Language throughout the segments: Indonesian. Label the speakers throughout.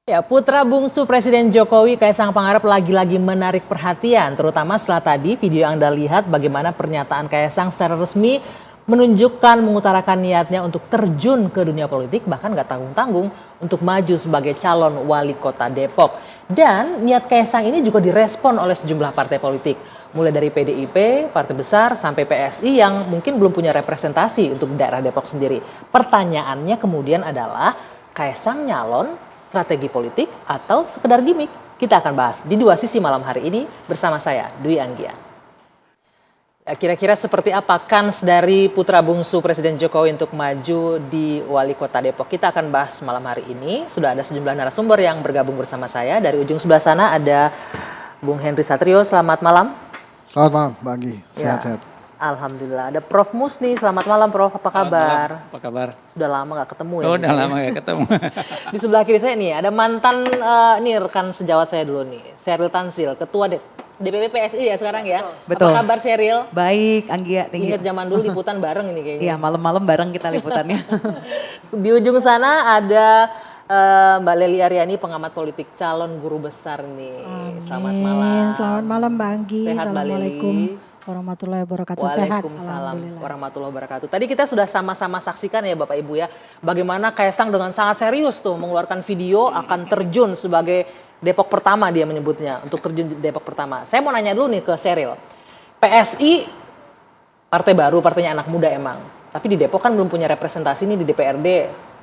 Speaker 1: Ya, putra bungsu Presiden Jokowi Kaisang Pangarep lagi-lagi menarik perhatian, terutama setelah tadi video yang Anda lihat bagaimana pernyataan Kaisang secara resmi menunjukkan mengutarakan niatnya untuk terjun ke dunia politik, bahkan nggak tanggung-tanggung untuk maju sebagai calon wali kota Depok. Dan niat Kaisang ini juga direspon oleh sejumlah partai politik, mulai dari PDIP, partai besar, sampai PSI yang mungkin belum punya representasi untuk daerah Depok sendiri. Pertanyaannya kemudian adalah, Kaisang nyalon strategi politik atau sekedar gimmick? Kita akan bahas di dua sisi malam hari ini bersama saya, Dwi Anggia. Kira-kira seperti apa kans dari putra bungsu Presiden Jokowi untuk maju di wali kota Depok? Kita akan bahas malam hari ini. Sudah ada sejumlah narasumber yang bergabung bersama saya. Dari ujung sebelah sana ada Bung Henry Satrio, selamat malam.
Speaker 2: Selamat malam, Mbak Anggi. Sehat-sehat.
Speaker 1: Ya, Alhamdulillah. Ada Prof Musni, selamat malam Prof, apa kabar?
Speaker 3: Malam, apa kabar?
Speaker 1: Sudah lama gak ketemu ya?
Speaker 3: Oh, udah lama gak ketemu.
Speaker 1: Di sebelah kiri saya nih ada mantan, nih rekan sejawat saya dulu nih, Sheryl Tanzil, Ketua DPP PSI ya sekarang ya?
Speaker 4: Betul.
Speaker 1: Apa kabar Sheryl?
Speaker 4: Baik, Anggia.
Speaker 1: Ingat zaman dulu liputan bareng ini kayaknya.
Speaker 4: Iya, malam-malam bareng kita liputannya.
Speaker 1: Di ujung sana ada Mbak Lely Aryani, pengamat politik, calon guru besar nih.
Speaker 5: Amin.
Speaker 1: Selamat malam.
Speaker 5: Selamat malam Mbak Anggi.
Speaker 1: Sehat, Mbak
Speaker 5: Assalamualaikum
Speaker 1: Lely.
Speaker 5: warahmatullahi wabarakatuh. Sehat.
Speaker 1: Waalaikumsalam warahmatullahi wabarakatuh. Tadi kita sudah sama-sama saksikan ya Bapak Ibu ya, bagaimana Kaisang dengan sangat serius tuh mengeluarkan video akan terjun sebagai Depok pertama, dia menyebutnya, untuk terjun di Depok pertama. Saya mau nanya dulu nih ke Sheryl. PSI partai baru, partainya anak muda emang. Tapi di Depok kan belum punya representasi nih di DPRD.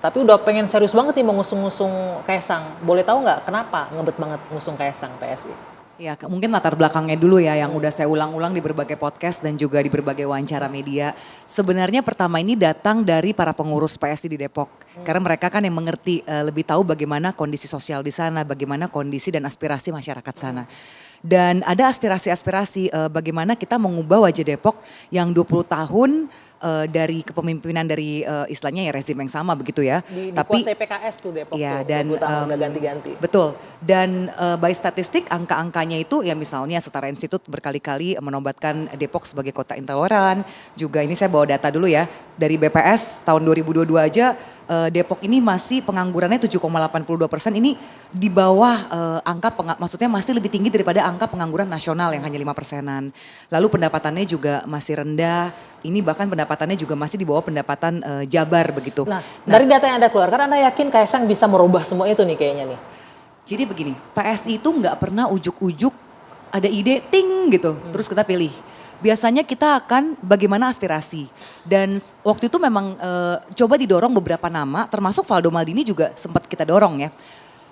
Speaker 1: Tapi udah pengen serius banget nih mau ngusung-ngusung Kaisang. Boleh tahu nggak kenapa ngebet banget ngusung Kaisang PSI?
Speaker 4: Ya, mungkin latar belakangnya dulu ya yang udah saya ulang-ulang di berbagai podcast dan juga di berbagai wawancara media. Sebenarnya pertama ini datang dari para pengurus PSI di Depok. Karena mereka kan yang mengerti, lebih tahu bagaimana kondisi sosial di sana, bagaimana kondisi dan aspirasi masyarakat sana. Dan ada aspirasi-aspirasi bagaimana kita mengubah wajah Depok yang 20 tahun dari kepemimpinan dari istilahnya ya rezim yang sama begitu ya.
Speaker 1: Tapi dikuasai PKS tuh Depok
Speaker 4: ya,
Speaker 1: tuh,
Speaker 4: dan
Speaker 1: 20 tahun udah ganti-ganti.
Speaker 4: Betul, dan by statistik angka-angkanya itu ya misalnya Setara Institut berkali-kali menobatkan Depok sebagai kota intoleran. Juga ini saya bawa data dulu ya, dari BPS tahun 2022 aja Depok ini masih penganggurannya 7,82%, ini di bawah maksudnya masih lebih tinggi daripada angka pengangguran nasional yang hanya 5%-an. Lalu pendapatannya juga masih rendah, ini bahkan pendapatannya juga masih di bawah pendapatan Jabar begitu.
Speaker 1: Nah, dari data yang Anda keluarkan, Anda yakin Kaisang bisa merubah semua itu nih kayaknya nih?
Speaker 4: Jadi begini, PSI itu nggak pernah ujuk-ujuk ada ide ting gitu, terus kita pilih. Biasanya kita akan bagaimana aspirasi, dan waktu itu memang coba didorong beberapa nama, termasuk Valdo Maldini juga sempat kita dorong ya.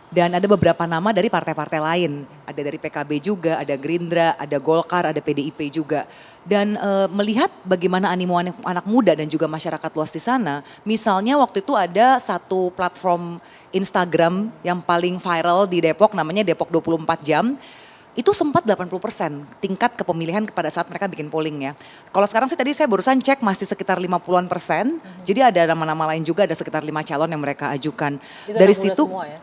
Speaker 4: Dan ada beberapa nama dari partai-partai lain, ada dari PKB juga, ada Gerindra, ada Golkar, ada PDIP juga. Dan melihat bagaimana animo anak muda dan juga masyarakat luas di sana, misalnya waktu itu ada satu platform Instagram yang paling viral di Depok, namanya Depok 24 Jam. Itu sempat 80% tingkat kepemilihan pada saat mereka bikin polling ya. Kalau sekarang sih tadi saya barusan cek masih sekitar 50-an%. Jadi ada nama-nama lain juga, ada sekitar 5 calon yang mereka ajukan.
Speaker 1: Itu
Speaker 4: dari
Speaker 1: anak
Speaker 4: situ
Speaker 1: muda semua ya?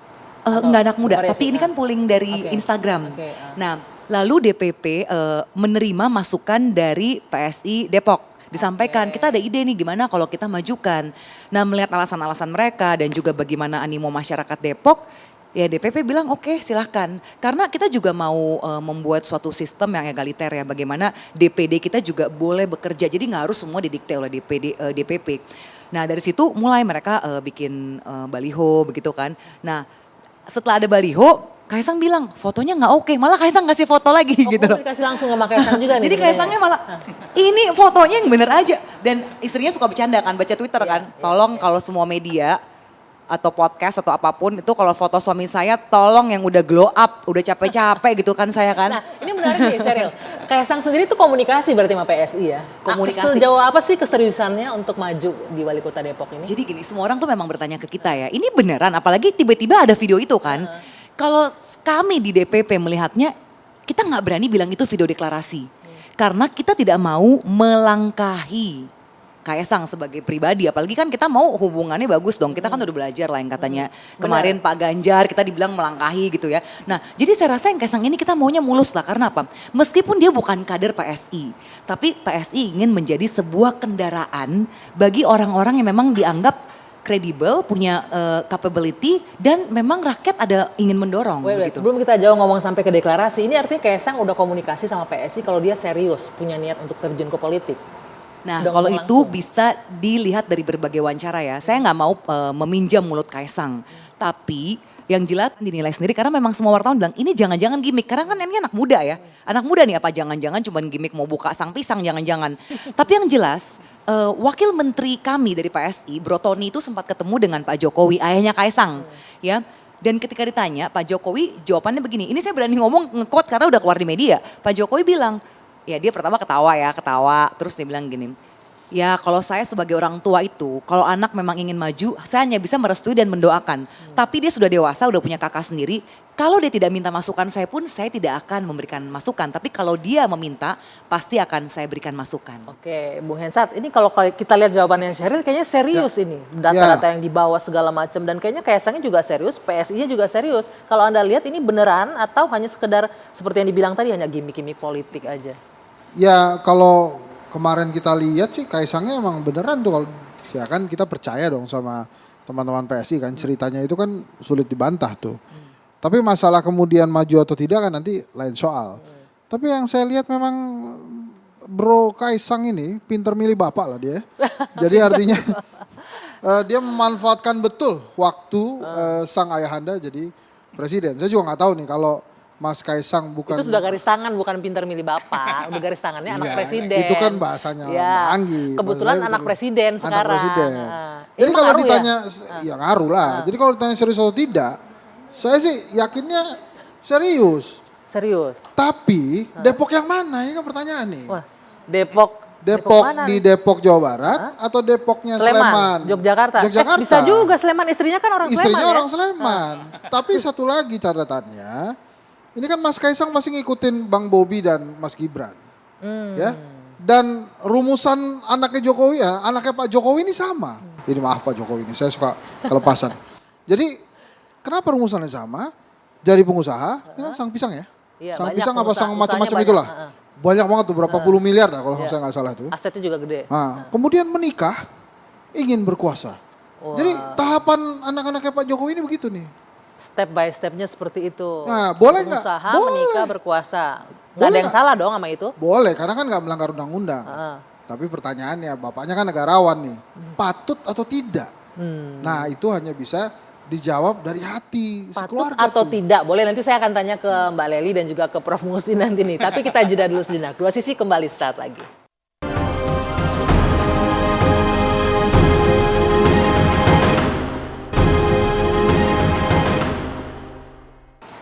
Speaker 4: enggak anak muda,
Speaker 1: variasi,
Speaker 4: tapi ini kan polling dari Instagram. Nah, lalu DPP menerima masukan dari PSI Depok. Disampaikan, kita ada ide nih gimana kalau kita majukan. Nah, melihat alasan-alasan mereka dan juga bagaimana animo masyarakat Depok, ya DPP bilang oke, silahkan. Karena kita juga mau membuat suatu sistem yang egaliter ya, bagaimana DPD kita juga boleh bekerja. Jadi nggak harus semua didikte oleh DPP. Nah dari situ mulai mereka bikin baliho begitu kan. Nah setelah ada baliho, Kaisang bilang fotonya nggak oke, malah Kaisang kasih foto lagi gitu.
Speaker 1: Oh, dikasih langsung sama Kaisang juga nih.
Speaker 4: Jadi Kaisangnya malah ini fotonya yang bener aja. Dan istrinya suka bercanda kan, baca Twitter kan. Tolong kalau semua media atau podcast atau apapun itu kalau foto suami saya tolong yang udah glow up, udah capek-capek gitu kan saya kan.
Speaker 1: Nah ini menarik nih Sheryl, Kaisang sendiri tuh komunikasi berarti sama PSI ya?
Speaker 4: Komunikasi.
Speaker 1: Sejauh apa sih keseriusannya untuk maju di wali kota Depok ini?
Speaker 4: Jadi gini, semua orang tuh memang bertanya ke kita ya, ini beneran apalagi tiba-tiba ada video itu kan. Kalau kami di DPP melihatnya, kita nggak berani bilang itu video deklarasi. Karena kita tidak mau melangkahi Kaisang sebagai pribadi, apalagi kan kita mau hubungannya bagus dong, kita kan udah belajar lah yang katanya kemarin Pak Ganjar kita dibilang melangkahi gitu ya. Nah jadi saya rasa yang Kaisang ini kita maunya mulus lah, karena apa? Meskipun dia bukan kader PSI, tapi PSI ingin menjadi sebuah kendaraan bagi orang-orang yang memang dianggap kredibel, punya capability, dan memang rakyat ada ingin mendorong.
Speaker 1: Wait,
Speaker 4: Begitu.
Speaker 1: sebelum kita jauh ngomong sampai ke deklarasi, ini artinya Kaisang udah komunikasi sama PSI kalau dia serius punya niat untuk terjun ke politik.
Speaker 4: Nah,
Speaker 1: Udah
Speaker 4: kalau
Speaker 1: ngomong
Speaker 4: itu
Speaker 1: langsung.
Speaker 4: bisa dilihat dari berbagai wawancara ya. Saya nggak mau meminjam mulut Kaisang, tapi yang jelas dinilai sendiri karena memang semua wartawan bilang ini jangan-jangan gimmick. Karena kan ini anak muda ya. Anak muda nih apa jangan-jangan cuma gimmick mau buka sang pisang jangan-jangan. Tapi yang jelas wakil menteri kami dari PSI, Bro Tony itu sempat ketemu dengan Pak Jokowi, ayahnya Kaisang. Ya. Dan ketika ditanya Pak Jokowi jawabannya begini. Ini saya berani ngomong nge-quote karena udah keluar di media. Pak Jokowi bilang, ya dia pertama ketawa. Terus dia bilang gini. Ya kalau saya sebagai orang tua itu, kalau anak memang ingin maju, saya hanya bisa merestui dan mendoakan. Tapi dia sudah dewasa, udah punya kakak sendiri. Kalau dia tidak minta masukan saya pun, saya tidak akan memberikan masukan. Tapi kalau dia meminta, pasti akan saya berikan masukan.
Speaker 1: Oke, Bung Hensat, ini kalau kita lihat jawabannya Sheryl kayaknya serius ini. Data-data yang dibawa segala macam dan kayaknya Kaisangnya juga serius, PSI-nya juga serius. Kalau Anda lihat ini beneran atau hanya sekedar seperti yang dibilang tadi hanya gimmick-gimmick politik aja?
Speaker 2: Ya kalau kemarin kita lihat sih Kaisangnya emang beneran tuh kalau ya kan kita percaya dong sama teman-teman PSI kan ceritanya itu kan sulit dibantah tuh. Tapi masalah kemudian maju atau tidak kan nanti lain soal. Tapi yang saya lihat memang Bro Kaisang ini pinter milih bapak lah dia. Jadi artinya dia memanfaatkan betul waktu sang ayahanda jadi presiden. Saya juga nggak tahu nih kalau Mas Kaisang bukan.
Speaker 1: Itu sudah garis tangan, bukan pinter milih bapak. Udah garis tangannya anak
Speaker 2: Iya,
Speaker 1: presiden.
Speaker 2: itu kan bahasanya Mbak Anggi.
Speaker 1: Kebetulan
Speaker 2: Bahasanya
Speaker 1: anak
Speaker 2: itu
Speaker 1: presiden
Speaker 2: anak
Speaker 1: sekarang.
Speaker 2: presiden.
Speaker 1: Ini
Speaker 2: Jadi kalau
Speaker 1: ngaruh
Speaker 2: ditanya, ya ngaruh lah. Jadi kalau ditanya serius atau tidak, saya sih yakinnya serius.
Speaker 1: Serius.
Speaker 2: Tapi Depok yang mana? Ini kan pertanyaan nih.
Speaker 1: Wah, Depok mana
Speaker 2: di
Speaker 1: nih?
Speaker 2: Depok Jawa Barat atau Depoknya Sleman?
Speaker 1: Yogyakarta.
Speaker 2: Yogyakarta.
Speaker 1: Bisa juga Sleman, istrinya kan orang
Speaker 2: Istrinya
Speaker 1: Sleman
Speaker 2: orang
Speaker 1: ya?
Speaker 2: Sleman. Tapi satu lagi catatannya, ini kan Mas Kaisang masih ngikutin Bang Bobi dan Mas Gibran. Ya. Dan rumusan anaknya Jokowi ya, anaknya Pak Jokowi ini sama. Ini maaf Pak Jokowi ini, saya suka kelepasan. Jadi kenapa rumusannya sama? Jadi pengusaha, ini kan sang pisang ya?
Speaker 1: Iya,
Speaker 2: Sang
Speaker 1: banyak
Speaker 2: pisang apa
Speaker 1: pengusaha,
Speaker 2: sang macam-macam
Speaker 1: usahanya
Speaker 2: itulah.
Speaker 1: banyak,
Speaker 2: Banyak banget tuh, berapa puluh miliar lah kalau
Speaker 1: Iya.
Speaker 2: saya nggak salah tuh.
Speaker 1: Asetnya juga gede.
Speaker 2: Nah, kemudian menikah, ingin berkuasa.
Speaker 1: Wah.
Speaker 2: Jadi tahapan anak-anaknya Pak Jokowi ini begitu nih.
Speaker 1: Step by stepnya seperti itu.
Speaker 2: Nah, boleh nggak?
Speaker 1: Pengusaha,
Speaker 2: Boleh.
Speaker 1: menikah, berkuasa. Nggak
Speaker 2: Boleh
Speaker 1: ada yang
Speaker 2: nggak?
Speaker 1: salah dong sama itu.
Speaker 2: Boleh, karena kan nggak melanggar undang-undang.
Speaker 1: Heeh.
Speaker 2: Tapi pertanyaannya, bapaknya kan negarawan nih, patut atau tidak? Nah itu hanya bisa dijawab dari hati,
Speaker 1: Patut
Speaker 2: sekeluarga
Speaker 1: atau
Speaker 2: tuh.
Speaker 1: tidak? Boleh, nanti saya akan tanya ke Mbak Leli dan juga ke Prof. Musti nanti nih. Tapi kita jeda dulu sejenak. Dua sisi kembali saat lagi.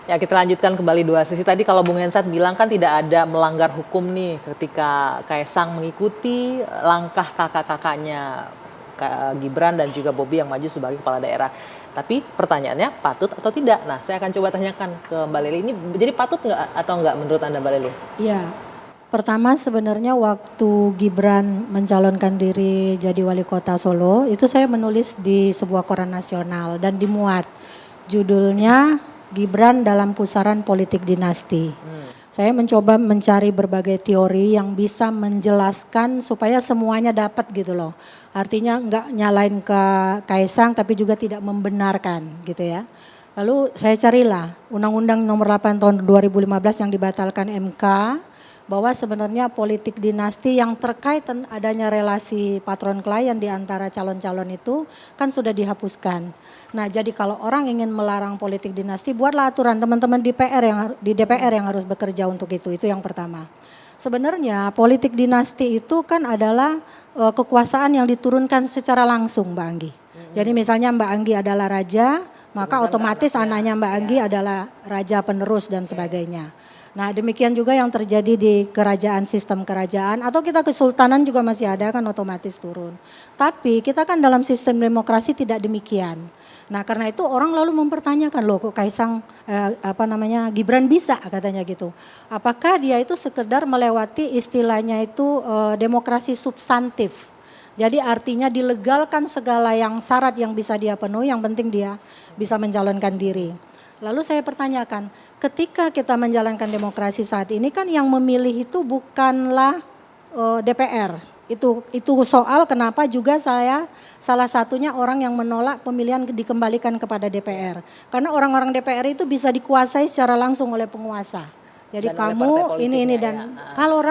Speaker 1: Ya, kita lanjutkan kembali dua sisi. Tadi kalau Bung Hensat bilang kan tidak ada melanggar hukum nih ketika Kaisang mengikuti langkah kakak-kakaknya Gibran dan juga Bobi yang maju sebagai kepala daerah. Tapi pertanyaannya patut atau tidak? Nah, saya akan coba tanyakan ke Mbak Leli. Ini jadi patut nggak atau nggak menurut Anda Mbak Leli?
Speaker 5: Ya, pertama sebenarnya waktu Gibran mencalonkan diri jadi wali kota Solo, itu saya menulis di sebuah koran nasional dan dimuat. Judulnya Gibran dalam pusaran politik dinasti. Saya mencoba mencari berbagai teori yang bisa menjelaskan supaya semuanya dapat gitu loh. Artinya nggak nyalain ke Kaisang tapi juga tidak membenarkan gitu ya. Lalu saya carilah Undang-Undang Nomor 8 Tahun 2015 yang dibatalkan MK bahwa sebenarnya politik dinasti yang terkait adanya relasi patron klien di antara calon-calon itu kan sudah dihapuskan. Nah, jadi kalau orang ingin melarang politik dinasti, buatlah aturan teman-teman di DPR yang harus bekerja untuk itu yang pertama. Sebenarnya politik dinasti itu kan adalah kekuasaan yang diturunkan secara langsung Mbak Anggi. Jadi misalnya Mbak Anggi adalah raja, maka otomatis anaknya Mbak Anggi adalah raja penerus dan sebagainya. Nah demikian juga yang terjadi di kerajaan, sistem kerajaan atau kita kesultanan juga masih ada kan otomatis turun. Tapi kita kan dalam sistem demokrasi tidak demikian. Nah karena itu orang lalu mempertanyakan loh kok Kaisang Gibran bisa katanya gitu. Apakah dia itu sekedar melewati istilahnya itu demokrasi substantif. Jadi artinya dilegalkan segala yang syarat yang bisa dia penuhi, yang penting dia bisa mencalonkan diri. Lalu saya pertanyakan, ketika kita menjalankan demokrasi saat ini kan yang memilih itu bukanlah DPR, Itu soal kenapa juga saya salah satunya orang yang menolak pemilihan dikembalikan kepada DPR. Karena orang-orang DPR itu bisa dikuasai secara langsung oleh penguasa. Jadi
Speaker 1: Dan oleh
Speaker 5: kamu
Speaker 1: partai
Speaker 5: ini
Speaker 1: politiknya,
Speaker 5: dan
Speaker 1: ya.
Speaker 5: kalau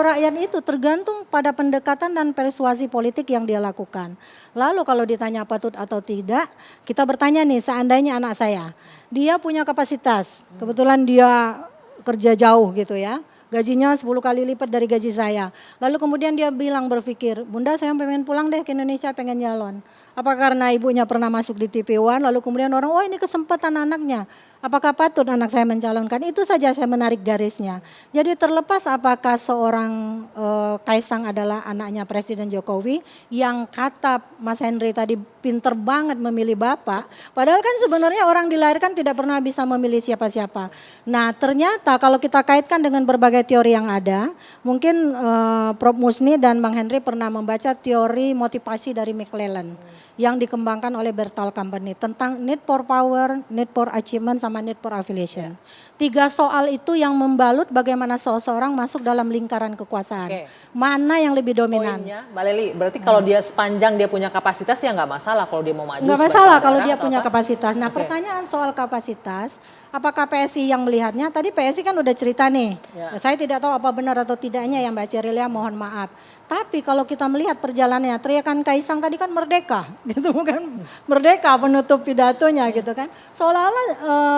Speaker 5: rakyat itu tergantung pada pendekatan dan persuasi politik yang dia lakukan. Lalu kalau ditanya patut atau tidak, kita bertanya nih, seandainya anak saya, dia punya kapasitas, kebetulan dia kerja jauh gitu ya, gajinya 10 kali lipat dari gaji saya. Lalu kemudian dia berpikir, Bunda saya pengen pulang deh ke Indonesia, pengen nyalon. Apa karena ibunya pernah masuk di TV One, lalu kemudian orang, oh ini kesempatan anaknya. Apakah patut anak saya mencalonkan? Itu saja saya menarik garisnya. Jadi terlepas apakah seorang Kaisang adalah anaknya Presiden Jokowi, yang kata Mas Henry tadi pinter banget memilih bapak. Padahal kan sebenarnya orang dilahirkan tidak pernah bisa memilih siapa-siapa. Nah ternyata kalau kita kaitkan dengan berbagai teori yang ada, mungkin Prof. Musni dan Bang Henry pernah membaca teori motivasi dari McClellan yang dikembangkan oleh Bertal Company tentang need for power, need for achievement, sama need for affiliation. 3 soal itu yang membalut bagaimana seseorang masuk dalam lingkaran kekuasaan.
Speaker 1: Oke.
Speaker 5: Mana yang lebih dominan?
Speaker 1: Poinnya, Mbak Leli, berarti kalau dia sepanjang dia punya kapasitas ya nggak masalah kalau dia mau maju.
Speaker 5: Enggak
Speaker 1: sebagai
Speaker 5: masalah
Speaker 1: kepala
Speaker 5: kalau
Speaker 1: daerah
Speaker 5: dia
Speaker 1: atau
Speaker 5: punya
Speaker 1: apa?
Speaker 5: kapasitas. Nah
Speaker 1: Oke.
Speaker 5: pertanyaan soal kapasitas, apakah PSI yang melihatnya? Tadi PSI kan udah cerita nih,
Speaker 1: Ya.
Speaker 5: saya tidak tahu apa benar atau tidaknya ya Mbak Cerilia, mohon maaf. Tapi kalau kita melihat perjalanannya, teriakan Kaisang tadi kan merdeka, gitu bukan? Merdeka penutup pidatonya gitu kan. Seolah-olah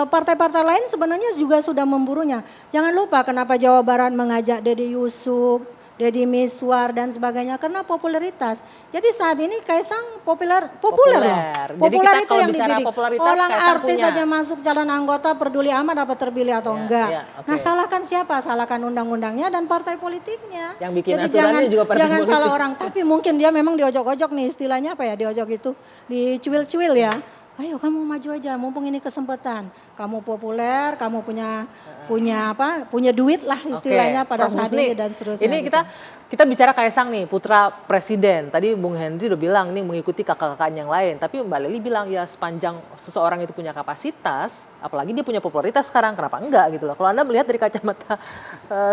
Speaker 5: partai-partai lain sebenarnya juga sudah memburunya. Jangan lupa kenapa Jawa Barat mengajak Deddy Yusuf, Deddy Miswar dan sebagainya karena popularitas. Jadi saat ini Kaisang populer loh.
Speaker 1: Populer. Jadi
Speaker 5: Populer
Speaker 1: kita
Speaker 5: itu
Speaker 1: kalau
Speaker 5: yang
Speaker 1: bicara
Speaker 5: dibidik.
Speaker 1: popularitas,
Speaker 5: Orang
Speaker 1: Kaisang
Speaker 5: artis
Speaker 1: punya.
Speaker 5: saja masuk calon anggota peduli amat apa terpilih atau
Speaker 1: Ya,
Speaker 5: enggak.
Speaker 1: ya, oke.
Speaker 5: Nah salahkan siapa? Salahkan undang-undangnya dan partai politiknya.
Speaker 1: Yang bikin
Speaker 5: Jadi
Speaker 1: aturannya juga partai
Speaker 5: jangan
Speaker 1: politik.
Speaker 5: salah orang. Tapi mungkin dia memang diojok-ojok nih, istilahnya apa ya, diojok itu, dicuil-cuil ya. Ayo kamu maju aja, mumpung ini kesempatan. Kamu populer, kamu punya duit lah istilahnya
Speaker 1: Oke,
Speaker 5: pada
Speaker 1: Prof.
Speaker 5: saat
Speaker 1: Musni,
Speaker 5: ini dan seterusnya.
Speaker 1: Ini
Speaker 5: gitu.
Speaker 1: kita bicara Kaisang nih, putra presiden. Tadi Bung Henry udah bilang nih mengikuti kakak-kakaknya yang lain. Tapi Mbak Leli bilang ya sepanjang seseorang itu punya kapasitas, apalagi dia punya popularitas sekarang, kenapa enggak gitu loh. Kalau Anda melihat dari kacamata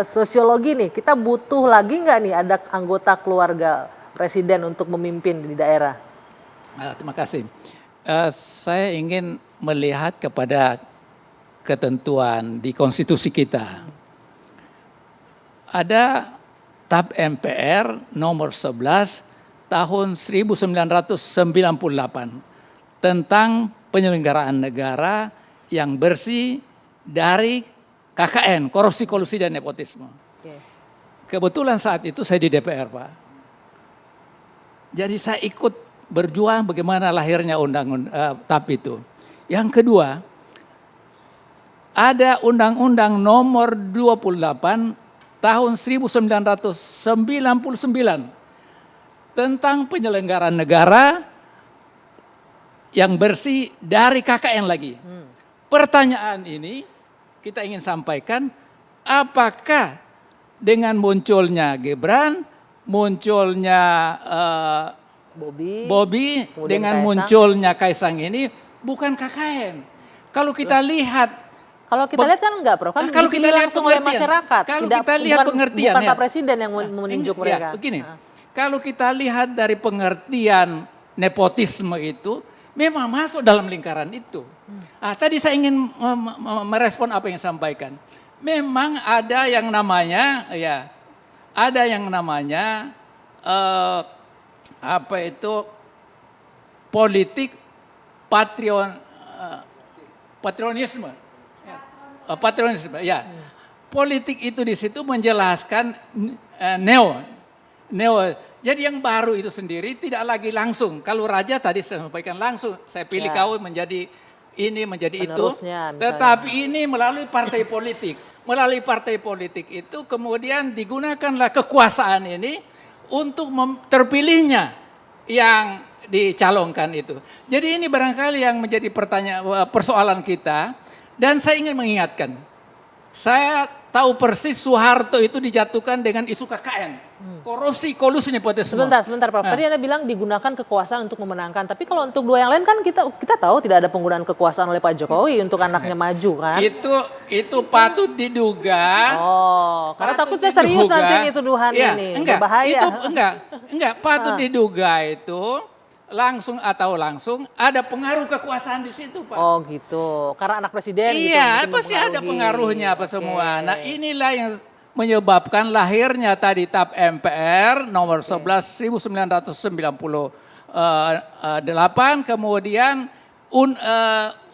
Speaker 1: sosiologi nih, kita butuh lagi nggak nih ada anggota keluarga presiden untuk memimpin di daerah?
Speaker 3: Terima kasih. Saya ingin melihat kepada ketentuan di konstitusi kita. Ada TAP MPR nomor 11 tahun 1998 tentang penyelenggaraan negara yang bersih dari KKN, korupsi, kolusi, dan nepotisme.
Speaker 1: Oke.
Speaker 3: Kebetulan saat itu saya di DPR, Pak. Jadi saya ikut berjuang bagaimana lahirnya TAP itu. Yang kedua, ada Undang-Undang nomor 28 tahun 1999 tentang penyelenggaraan negara yang bersih dari KKN lagi. Pertanyaan ini kita ingin sampaikan, apakah dengan munculnya Gibran, munculnya Bobby
Speaker 1: kemudian
Speaker 3: dengan
Speaker 1: Kaisang.
Speaker 3: munculnya Kaisang ini bukan KKN. Kalau kita lihat,
Speaker 1: Kalau kita lihat kan enggak, Prof. Kan
Speaker 3: Nah, kalau kita
Speaker 1: dipilih
Speaker 3: lihat
Speaker 1: langsung oleh
Speaker 3: pengertian.
Speaker 1: masyarakat.
Speaker 3: Kalau
Speaker 1: Tidak,
Speaker 3: kita lihat
Speaker 1: bukan
Speaker 3: pengertiannya.
Speaker 1: Pak Presiden yang menunjuk mereka.
Speaker 3: Begini, kalau kita lihat dari pengertian nepotisme itu, memang masuk dalam lingkaran itu. Tadi saya ingin merespon apa yang disampaikan. Memang ada yang namanya, politik patrionisme. Patrionisme, ya. Politik itu di situ menjelaskan neo. Jadi yang baru itu sendiri tidak lagi langsung. Kalau raja tadi saya sampaikan langsung, saya pilih
Speaker 1: Ya.
Speaker 3: kau menjadi ini, menjadi itu.
Speaker 1: Penerusnya, misalnya.
Speaker 3: Tetapi ini melalui partai politik. Melalui partai politik itu kemudian digunakanlah kekuasaan ini untuk terpilihnya yang dicalonkan itu. Jadi ini barangkali yang menjadi persoalan kita. Dan saya ingin mengingatkan, saya tahu persis Soeharto itu dijatuhkan dengan isu KKN. Korupsi, kolusi, nepotisme.
Speaker 1: Sebentar Prof. Tadi Anda bilang digunakan kekuasaan untuk memenangkan. Tapi kalau untuk dua yang lain kan kita tahu tidak ada penggunaan kekuasaan oleh Pak Jokowi untuk anaknya maju kan.
Speaker 3: Itu patut diduga.
Speaker 1: Oh, karena
Speaker 3: patut
Speaker 1: takutnya serius
Speaker 3: diduga.
Speaker 1: nanti ini tuduhan
Speaker 3: Ya,
Speaker 1: ini.
Speaker 3: enggak,
Speaker 1: Berbahaya.
Speaker 3: itu enggak patut diduga itu langsung ada pengaruh kekuasaan di situ, Pak.
Speaker 1: Oh gitu, karena anak presiden gitu.
Speaker 3: Iya,
Speaker 1: mungkin
Speaker 3: pasti ada
Speaker 1: mempengaruhi.
Speaker 3: pengaruhnya apa
Speaker 1: Oke.
Speaker 3: semua. Nah, inilah yang menyebabkan lahirnya tadi TAP MPR nomor 11 1998, kemudian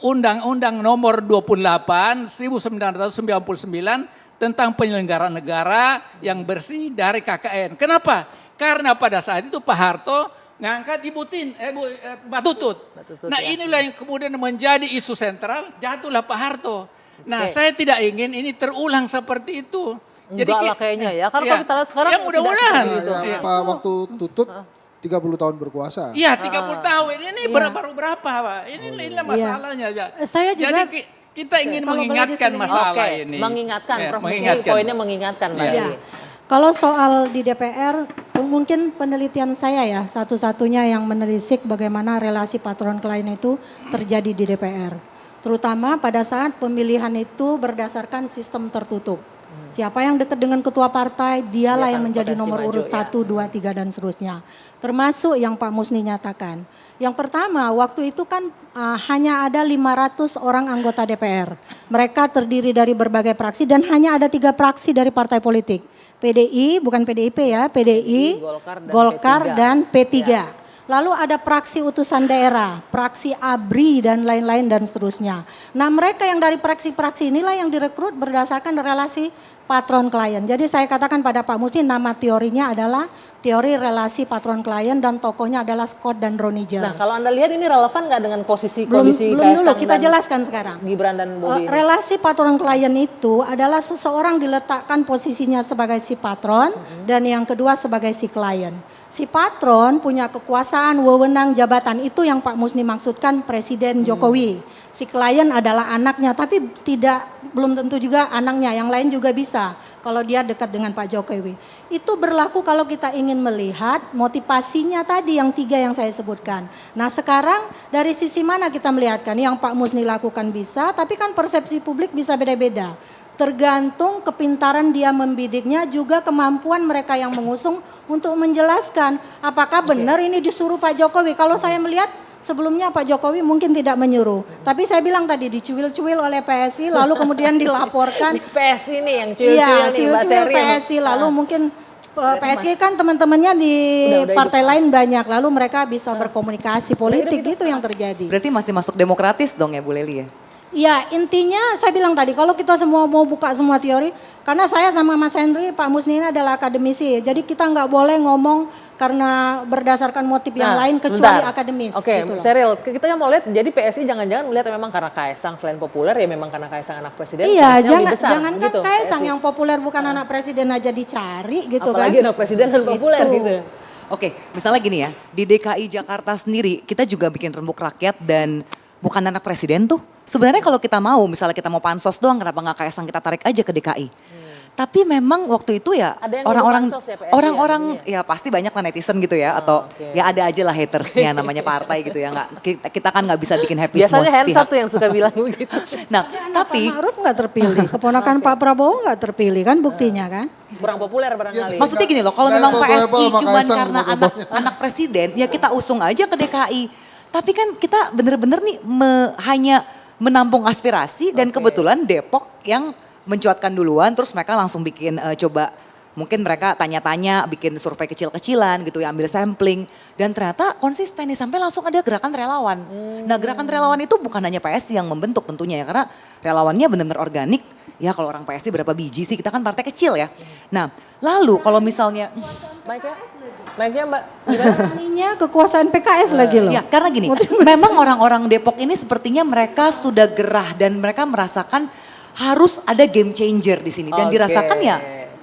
Speaker 3: Undang-Undang nomor 28 1999 tentang penyelenggaraan negara yang bersih dari KKN. Kenapa? Karena pada saat itu Pak Harto ngangkat Mbak Tutut. Nah,
Speaker 1: ya.
Speaker 3: inilah yang kemudian menjadi isu sentral, jatuhlah Pak Harto. Nah, saya tidak ingin ini terulang seperti itu.
Speaker 1: Enggak lah kayaknya ya, karena kalau kita lihat sekarang
Speaker 3: ya mudah-mudahan.
Speaker 1: tidak seperti itu.
Speaker 2: Yang waktu Tutut 30 tahun berkuasa.
Speaker 3: Iya, 30 tahun. Ini baru berapa, Pak? Inilah masalahnya. Ya.
Speaker 5: Saya juga
Speaker 3: Jadi kita ingin
Speaker 5: kalau boleh
Speaker 3: mengingatkan
Speaker 5: diselingi.
Speaker 3: masalah
Speaker 1: Oke,
Speaker 3: ini.
Speaker 1: mengingatkan
Speaker 3: Ya,
Speaker 1: Prof.
Speaker 3: mengingatkan.
Speaker 1: Poinnya mengingatkan
Speaker 3: Iya.
Speaker 1: tadi.
Speaker 5: Ya, kalau soal di DPR, mungkin penelitian saya ya, satu-satunya yang menelisik bagaimana relasi patron klien itu terjadi di DPR. Terutama pada saat pemilihan itu berdasarkan sistem tertutup. Siapa yang dekat dengan ketua partai, dialah
Speaker 1: Dia
Speaker 5: yang
Speaker 1: akan
Speaker 5: menjadi
Speaker 1: potensi
Speaker 5: nomor
Speaker 1: maju,
Speaker 5: urut
Speaker 1: ya.
Speaker 5: 1, 2, 3 dan seterusnya. Termasuk yang Pak Musni nyatakan. Yang pertama, waktu itu kan hanya ada 500 orang anggota DPR. Mereka terdiri dari berbagai fraksi dan hanya ada 3 fraksi dari partai politik. PDI, bukan PDIP ya, PDI, Golkar dan P3. Lalu ada fraksi utusan daerah, fraksi ABRI dan lain-lain dan seterusnya. Nah, mereka yang dari fraksi-fraksi inilah yang direkrut berdasarkan relasi patron klien. Jadi saya katakan pada Pak Musni, nama teorinya adalah teori relasi patron klien dan tokohnya adalah Scott dan Roniger.
Speaker 1: Nah, kalau Anda lihat ini relevan nggak dengan posisi
Speaker 5: belum
Speaker 1: kondisi
Speaker 5: dulu,
Speaker 1: Kaisang
Speaker 5: kita
Speaker 1: dan
Speaker 5: jelaskan sekarang.
Speaker 1: Gibran dan Bobi ini?
Speaker 5: Relasi patron klien itu adalah seseorang diletakkan posisinya sebagai si patron dan yang kedua sebagai si klien. Si patron punya kekuasaan, wewenang, jabatan, itu yang Pak Musni maksudkan Presiden Jokowi. Si klien adalah anaknya, tapi belum tentu juga anaknya, yang lain juga bisa kalau dia dekat dengan Pak Jokowi. Itu berlaku kalau kita ingin melihat motivasinya tadi yang 3 yang saya sebutkan. Nah, sekarang dari sisi mana kita melihatkan? Yang Pak Musni lakukan bisa, tapi kan persepsi publik bisa beda-beda. Tergantung kepintaran dia membidiknya, juga kemampuan mereka yang mengusung untuk menjelaskan apakah benar ini disuruh Pak Jokowi. Kalau saya melihat sebelumnya Pak Jokowi mungkin tidak menyuruh, tapi saya bilang tadi dicuil-cuil oleh PSI lalu kemudian dilaporkan.
Speaker 1: Di PSI nih yang
Speaker 5: Iya,
Speaker 1: cuil-cuil nih Mbak
Speaker 5: cuil-cuil
Speaker 1: Seril.
Speaker 5: PSI lalu mungkin PSI kan teman-temannya di
Speaker 1: Udah
Speaker 5: partai lain banyak, lalu mereka bisa berkomunikasi politik, itu yang terjadi.
Speaker 4: Berarti masih masuk demokratis dong ya Bu Leli ya?
Speaker 5: Ya, intinya saya bilang tadi, kalau kita semua mau buka semua teori, karena saya sama Mas Henry, Pak Musni ini adalah akademisi, jadi kita nggak boleh ngomong karena berdasarkan motif yang lain kecuali
Speaker 1: sebentar.
Speaker 5: akademis.
Speaker 1: Oke,
Speaker 5: gitu loh.
Speaker 1: Seril, kita mau lihat jadi PSI jangan-jangan melihat memang karena Kaisang selain populer ya memang karena Kaisang anak presiden.
Speaker 5: Iya,
Speaker 1: chance-nya lebih besar,
Speaker 5: jangan kan
Speaker 1: gitu,
Speaker 5: Kaisang
Speaker 1: PSI.
Speaker 5: yang populer bukan anak presiden aja dicari gitu
Speaker 1: Apalagi
Speaker 5: kan.
Speaker 1: anak presiden dan populer
Speaker 5: Gitu.
Speaker 1: gitu.
Speaker 4: Oke, misalnya gini ya, di DKI Jakarta sendiri kita juga bikin rembuk rakyat dan bukan anak presiden tuh. Sebenarnya kalau kita mau, misalnya kita mau pansos doang, kenapa nggak Kaisang kita tarik aja ke DKI. Tapi memang waktu itu ya
Speaker 1: Ada yang
Speaker 4: orang-orang
Speaker 1: ngurus pansos ya, PSI
Speaker 4: orang-orang
Speaker 1: ya,
Speaker 4: ya pasti banyak lah netizen gitu ya, atau
Speaker 1: oke.
Speaker 4: ya ada aja lah hatersnya namanya partai gitu ya. Kita kan nggak bisa bikin happy
Speaker 1: Biasanya
Speaker 4: semua
Speaker 1: hands
Speaker 4: pihak.
Speaker 1: up tuh yang suka bilang begitu.
Speaker 4: Nah, tapi
Speaker 5: Pak Ma'ruf nggak terpilih, keponakan Pak Prabowo nggak terpilih kan buktinya kan.
Speaker 1: Kurang populer barangkali.
Speaker 4: maksudnya gini loh, kalau
Speaker 2: Nggak
Speaker 4: memang
Speaker 2: foto-foto
Speaker 4: PSI
Speaker 2: sama
Speaker 4: cuman
Speaker 2: Kaisang
Speaker 4: karena
Speaker 2: sama fotonya.
Speaker 4: anak presiden, ya kita usung aja ke DKI. Tapi kan kita bener-bener nih hanya menampung aspirasi dan kebetulan Depok yang mencuatkan duluan, terus mereka langsung bikin coba mungkin mereka tanya-tanya, bikin survei kecil-kecilan gitu ya, ambil sampling dan ternyata konsisten nih sampai langsung ada gerakan relawan. Nah, gerakan relawan itu bukan hanya PSI yang membentuk tentunya ya, karena relawannya benar-benar organik. Ya kalau orang PSI berapa biji sih, kita kan partai kecil ya. Nah, lalu kalau misalnya
Speaker 1: Mic-nya Mbak.
Speaker 5: Ininya kekuasaan PKS lagi loh.
Speaker 4: ya karena gini, memang orang-orang Depok ini sepertinya mereka sudah gerah dan mereka merasakan harus ada game changer di sini dan
Speaker 1: Oke.
Speaker 4: dirasakan ya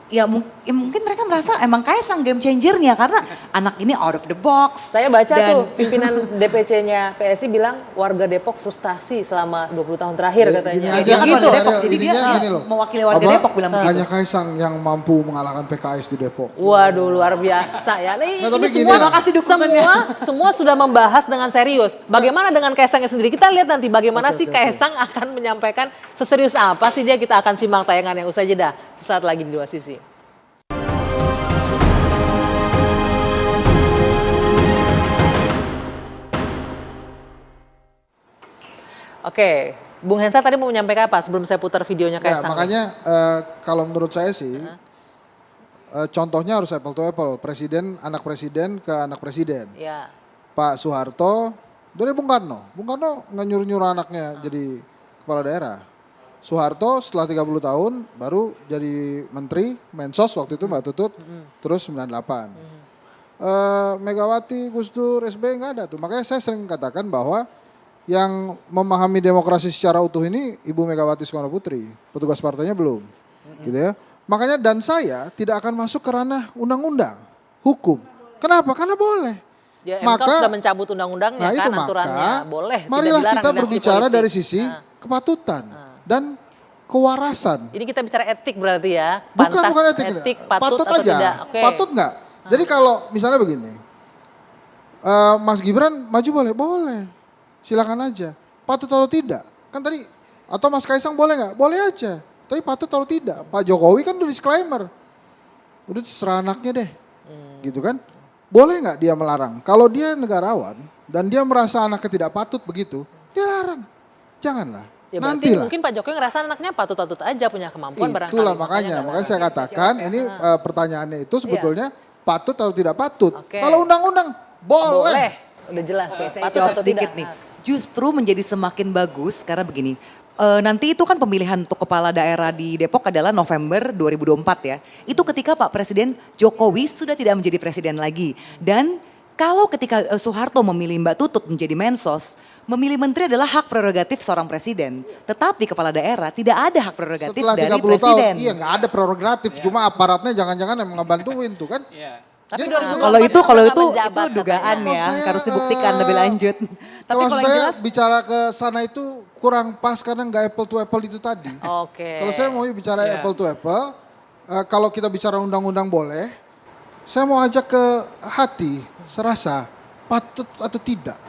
Speaker 4: ya mungkin mereka merasa emang Kaisang game changernya karena anak ini out of the box.
Speaker 1: Saya baca
Speaker 4: dan,
Speaker 1: tuh pimpinan DPC-nya PSI bilang warga Depok frustasi selama 20 tahun terakhir katanya.
Speaker 2: Gini
Speaker 4: Ya,
Speaker 2: aja,
Speaker 4: dia kan warga
Speaker 2: serial,
Speaker 4: Depok, jadi dia
Speaker 2: ininya gini loh.
Speaker 4: mewakili warga Depok bilang begitu.
Speaker 2: Hanya Kaisang yang mampu mengalahkan PKS di Depok.
Speaker 1: Waduh, luar biasa ya. Nah,
Speaker 2: Nah, tapi
Speaker 1: ini
Speaker 2: gini
Speaker 1: semua,
Speaker 2: lah.
Speaker 4: Makasih dukungannya.
Speaker 1: semua sudah membahas dengan serius. Bagaimana dengan Kaisangnya sendiri? Kita lihat nanti bagaimana
Speaker 2: Oke,
Speaker 1: sih
Speaker 2: oke,
Speaker 1: Kaisang akan menyampaikan seserius apa sih dia. Kita akan simak tayangan yang usai jeda sesaat lagi di Dua Sisi. Oke, Bung Hensa tadi mau menyampaikan apa sebelum saya putar videonya
Speaker 2: Ya,
Speaker 1: Kaisang?
Speaker 2: makanya kalau menurut saya sih, contohnya harus apple to apple. Anak presiden ke anak presiden.
Speaker 1: Ya.
Speaker 2: Pak Soeharto dari Bung Karno. Bung Karno nggak nyuruh-nyuruh anaknya jadi kepala daerah. Soeharto setelah 30 tahun baru jadi menteri, Mensos waktu itu Mbak Tutut, terus 98. Megawati, Gus Dur, SBY nggak ada tuh. Makanya saya sering katakan bahwa yang memahami demokrasi secara utuh ini Ibu Megawati Soekarno Putri. Petugas partainya belum. Gitu ya. Makanya dan saya tidak akan masuk ke ranah undang-undang, hukum. Kenapa? Karena boleh.
Speaker 1: Ya, MK sudah mencabut undang-undangnya
Speaker 2: Nah
Speaker 1: kan
Speaker 2: itu
Speaker 1: aturannya
Speaker 2: maka
Speaker 1: boleh.
Speaker 2: marilah
Speaker 1: tidak dilarang
Speaker 2: kita
Speaker 1: dinasti
Speaker 2: berbicara
Speaker 1: politik.
Speaker 2: dari sisi kepatutan dan kewarasan.
Speaker 1: Ini kita bicara etik berarti ya.
Speaker 2: Bukan etik.
Speaker 1: etik patut atau
Speaker 2: aja.
Speaker 1: tidak. Oke.
Speaker 2: Patut nggak? Jadi kalau misalnya begini, Mas Gibran maju boleh? Boleh. Silakan aja. Patut atau tidak? Kan tadi, atau Mas Kaisang boleh nggak? Boleh aja. Tapi patut atau tidak? Pak Jokowi kan udah disclaimer. Udah terserah anaknya deh. Gitu kan? Boleh nggak dia melarang? Kalau dia negarawan dan dia merasa anaknya tidak patut begitu, dia larang. Janganlah.
Speaker 1: Ya berarti
Speaker 2: Nantilah.
Speaker 1: mungkin Pak Jokowi ngerasa anaknya patut-patut aja punya kemampuan barangkali.
Speaker 2: Itulah makanya saya katakan ini pertanyaannya itu sebetulnya patut atau tidak patut.
Speaker 1: Oke.
Speaker 2: Kalau undang-undang boleh.
Speaker 1: Boleh. Udah jelas.
Speaker 4: Saya
Speaker 1: Patut
Speaker 4: jawab
Speaker 1: atau
Speaker 4: sedikit
Speaker 1: tidak.
Speaker 4: nih. Justru menjadi semakin bagus karena begini. Nanti itu kan pemilihan untuk kepala daerah di Depok adalah November 2024 ya. Itu ketika Pak Presiden Jokowi sudah tidak menjadi presiden lagi. Dan kalau ketika Soeharto memilih Mbak Tutut menjadi Mensos, memilih menteri adalah hak prerogatif seorang presiden. Tetapi kepala daerah tidak ada hak prerogatif
Speaker 2: Setelah
Speaker 4: dari
Speaker 2: 30
Speaker 4: presiden.
Speaker 2: tahun, iya nggak ada prerogatif. Cuma aparatnya jangan-jangan yang ngebantuin tuh kan.
Speaker 3: Iya.
Speaker 1: Tapi
Speaker 2: Jadi
Speaker 1: 2024
Speaker 4: Kalau itu
Speaker 1: nggak menjabat
Speaker 4: itu dugaan
Speaker 2: katanya.
Speaker 4: ya,
Speaker 2: Kalau
Speaker 4: harus
Speaker 2: saya,
Speaker 4: dibuktikan lebih lanjut. Tapi
Speaker 2: Kalau
Speaker 4: kalau yang
Speaker 2: saya
Speaker 4: jelas
Speaker 2: bicara ke sana itu kurang pas karena nggak apple to apple itu tadi.
Speaker 1: Oke.
Speaker 2: Kalau saya mau bicara
Speaker 3: Iya.
Speaker 2: apple to apple, kalau kita bicara undang-undang boleh, saya mau ajak ke hati, serasa patut atau tidak,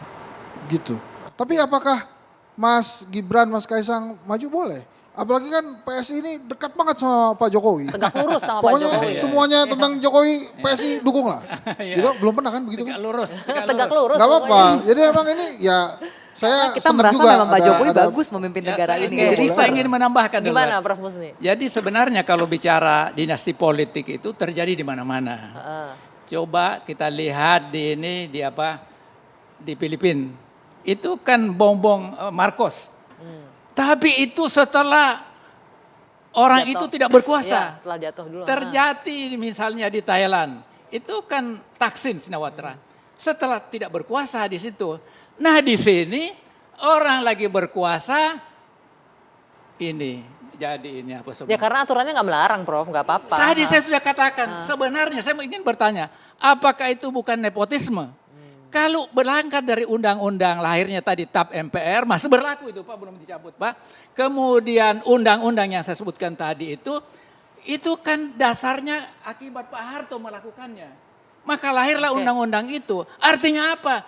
Speaker 2: gitu. Tapi apakah Mas Gibran, Mas Kaisang maju boleh? Apalagi kan PSI ini dekat banget sama Pak Jokowi.
Speaker 1: Tegak lurus sama Pak
Speaker 2: Pokoknya
Speaker 1: Jokowi.
Speaker 2: semuanya tentang Jokowi PSI dukung lah.
Speaker 3: Iya.
Speaker 2: Gitu, belum pernah kan begitu
Speaker 3: Tegak
Speaker 2: kan?
Speaker 3: lurus.
Speaker 1: Tegak lurus.
Speaker 2: Gak apa-apa.
Speaker 1: pokoknya.
Speaker 2: Jadi emang ini ya saya
Speaker 4: kita
Speaker 2: senang
Speaker 4: merasa
Speaker 2: juga
Speaker 4: memang Pak
Speaker 2: ada-
Speaker 4: Jokowi
Speaker 2: ada-
Speaker 4: bagus memimpin negara
Speaker 3: saya
Speaker 4: ini.
Speaker 3: ingin-
Speaker 4: Jadi
Speaker 3: saya ingin menambahkan dulu.
Speaker 1: Gimana Prof Musni?
Speaker 3: Jadi sebenarnya kalau bicara dinasti politik itu terjadi di mana-mana.
Speaker 1: Heeh.
Speaker 3: Coba kita lihat di ini di apa di Filipina. Itu kan bom-bom Marcos. Tapi itu setelah orang
Speaker 1: Jatuh.
Speaker 3: itu tidak
Speaker 1: Iya,
Speaker 3: berkuasa.
Speaker 1: setelah jatuh dulu.
Speaker 3: Terjadi misalnya di Thailand. Itu kan Thaksin Shinawatra. Setelah tidak berkuasa di situ. Nah di sini orang lagi berkuasa ini jadi ini apa
Speaker 1: Ya
Speaker 3: sebenarnya.
Speaker 1: karena aturannya nggak melarang Prof, nggak apa-apa.
Speaker 3: Tadi saya sudah katakan, sebenarnya saya ingin bertanya, apakah itu bukan nepotisme? Kalau berangkat dari undang-undang lahirnya tadi TAP MPR, masih berlaku itu Pak, belum dicabut Pak. Kemudian undang-undang yang saya sebutkan tadi itu kan dasarnya akibat Pak Harto melakukannya. Maka lahirlah
Speaker 1: Oke.
Speaker 3: undang-undang itu. Artinya apa?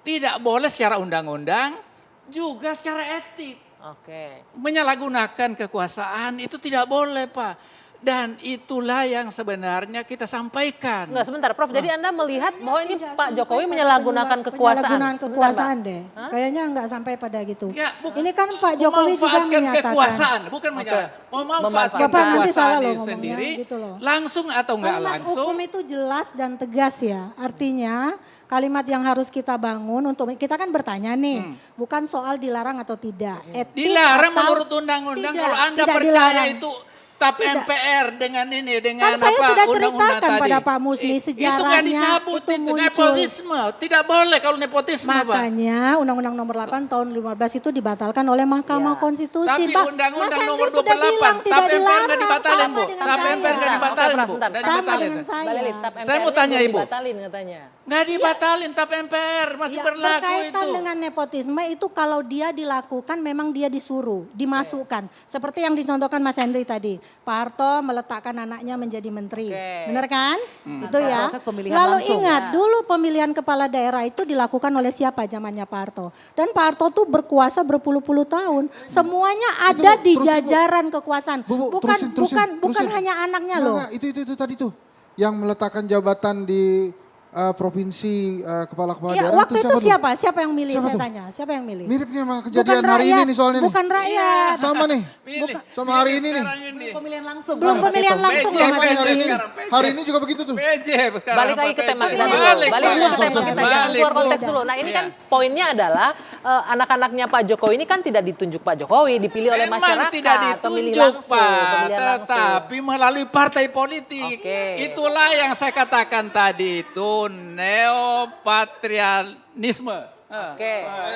Speaker 3: Tidak boleh secara undang-undang, juga secara etik.
Speaker 1: Oke.
Speaker 3: Menyalahgunakan kekuasaan itu tidak boleh Pak. Dan itulah yang sebenarnya kita sampaikan.
Speaker 1: Enggak sebentar Prof, jadi Anda melihat bahwa ini
Speaker 5: Tidak
Speaker 1: Pak
Speaker 5: sampai
Speaker 1: Jokowi
Speaker 5: pada
Speaker 1: menyalahgunakan kekuasaan.
Speaker 5: penyalahgunaan
Speaker 1: Sebentar,
Speaker 5: kekuasaan
Speaker 1: Mbak.
Speaker 5: deh. Kayaknya nggak sampai pada gitu.
Speaker 3: Ya,
Speaker 5: Ini kan Pak Jokowi juga
Speaker 3: memanfaatkan
Speaker 5: menyatakan.
Speaker 3: kekuasaan, bukan menyalah. Memanfaatkan
Speaker 1: Memanfaatkan.
Speaker 5: Bapak nanti salah
Speaker 3: kekuasaan
Speaker 5: loh ngomongnya,
Speaker 3: sendiri,
Speaker 5: gitu loh.
Speaker 3: langsung atau enggak
Speaker 5: Kalimat
Speaker 3: langsung.
Speaker 5: hukum itu jelas dan tegas ya. Artinya kalimat yang harus kita bangun untuk kita kan bertanya nih, bukan soal dilarang atau tidak. Etik
Speaker 3: Dilarang
Speaker 5: atau
Speaker 3: menurut undang-undang
Speaker 5: tidak,
Speaker 3: kalau Anda
Speaker 5: tidak
Speaker 3: percaya
Speaker 5: dilarang.
Speaker 3: itu tap MPR dengan ini, dengan
Speaker 5: Kan saya
Speaker 3: apa,
Speaker 5: sudah
Speaker 3: undang-undang
Speaker 5: ceritakan
Speaker 3: tadi.
Speaker 5: pada Pak Musni
Speaker 3: Itu kan
Speaker 5: sejarahnya,
Speaker 3: dicabut
Speaker 5: itu
Speaker 3: itu,
Speaker 5: muncul.
Speaker 3: nepotisme. Tidak boleh kalau nepotisme, Pak.
Speaker 5: Makanya Undang-Undang Nomor 8 tahun 15 itu dibatalkan oleh Mahkamah
Speaker 1: Ya.
Speaker 5: Konstitusi.
Speaker 3: Tapi
Speaker 5: Pak,
Speaker 3: Undang-Undang
Speaker 5: Mas
Speaker 3: Nomor
Speaker 5: Henry sudah
Speaker 3: 28,
Speaker 5: bilang
Speaker 3: tap
Speaker 5: tidak
Speaker 3: MPR nggak
Speaker 5: dilarang,
Speaker 3: dibatalin,
Speaker 5: sama
Speaker 3: Bu.
Speaker 5: dengan
Speaker 3: Tap
Speaker 5: saya.
Speaker 3: MPR nggak dibatalin, Bu.
Speaker 1: Bentar.
Speaker 3: Nggak
Speaker 5: Sama
Speaker 3: dibatalin.
Speaker 5: dengan saya.
Speaker 1: Mbak Leli, tap
Speaker 3: Saya mau
Speaker 1: MPR-nya
Speaker 3: tanya,
Speaker 1: belum
Speaker 3: Ibu.
Speaker 1: dibatalin katanya.
Speaker 3: Nggak dibatalin tap MPR, masih
Speaker 5: Ya,
Speaker 3: berlaku
Speaker 5: berkaitan
Speaker 3: itu.
Speaker 5: dengan nepotisme itu kalau dia dilakukan memang dia disuruh, dimasukkan. Seperti yang dicontohkan Mas Henry tadi. Pak Harto meletakkan anaknya menjadi menteri.
Speaker 1: Oke.
Speaker 5: Benar kan? Itu
Speaker 4: Tanpa
Speaker 5: ya.
Speaker 4: proses pemilihan
Speaker 5: Lalu
Speaker 4: langsung.
Speaker 5: ingat,
Speaker 1: Ya.
Speaker 5: dulu pemilihan kepala daerah itu dilakukan oleh siapa zamannya Pak Harto. Dan Pak Harto tuh berkuasa berpuluh-puluh tahun. Semuanya ada
Speaker 2: Bu,
Speaker 5: di
Speaker 2: terusin, Bu.
Speaker 5: jajaran kekuasaan.
Speaker 2: Bu,
Speaker 5: Bukan
Speaker 2: terusin.
Speaker 5: bukan hanya anaknya
Speaker 2: Nggak,
Speaker 5: loh.
Speaker 2: nggak, itu tadi tuh. Yang meletakkan jabatan di provinsi kepala-kepala
Speaker 5: Iya,
Speaker 2: daerah
Speaker 5: waktu itu
Speaker 2: dulu?
Speaker 5: siapa? Siapa yang milih?
Speaker 2: Siapa
Speaker 5: Saya
Speaker 2: tuh?
Speaker 5: tanya. Siapa yang milih?
Speaker 2: Miripnya sama
Speaker 5: Bukan
Speaker 2: kejadian hari ini
Speaker 5: rakyat,
Speaker 2: nih soalnya nih.
Speaker 5: bukan rakyat.
Speaker 2: Sama nih.
Speaker 3: Milih.
Speaker 2: Sama hari ini nih.
Speaker 3: Sekarang ini.
Speaker 4: Pemilihan langsung.
Speaker 5: Belum
Speaker 4: Pak,
Speaker 5: pemilihan
Speaker 4: itu.
Speaker 5: langsung
Speaker 3: PJ,
Speaker 5: loh
Speaker 2: Sama
Speaker 5: Mas
Speaker 2: nih
Speaker 3: PJ
Speaker 2: hari ini.
Speaker 3: sekarang, PJ.
Speaker 2: Hari ini juga begitu tuh.
Speaker 3: PJ sekarang,
Speaker 1: Balik lagi
Speaker 3: Pak,
Speaker 1: ke tema
Speaker 3: PJ.
Speaker 1: kita dulu.
Speaker 3: Balik,
Speaker 1: Balik dulu ke tema
Speaker 2: Balik,
Speaker 1: kita, jangan keluar
Speaker 3: Bu.
Speaker 1: konteks dulu. Nah ini
Speaker 3: Iya.
Speaker 1: kan poinnya adalah anak-anaknya Pak Jokowi ini kan tidak ditunjuk Pak Jokowi, dipilih oleh
Speaker 3: Memang
Speaker 1: masyarakat.
Speaker 3: tidak
Speaker 1: pemilih
Speaker 3: ditunjuk,
Speaker 1: langsung,
Speaker 3: Pak,
Speaker 1: pemilihan langsung.
Speaker 3: tetapi melalui partai politik.
Speaker 1: Oke.
Speaker 3: Itulah yang saya katakan tadi itu neopatrianisme.
Speaker 1: Oke.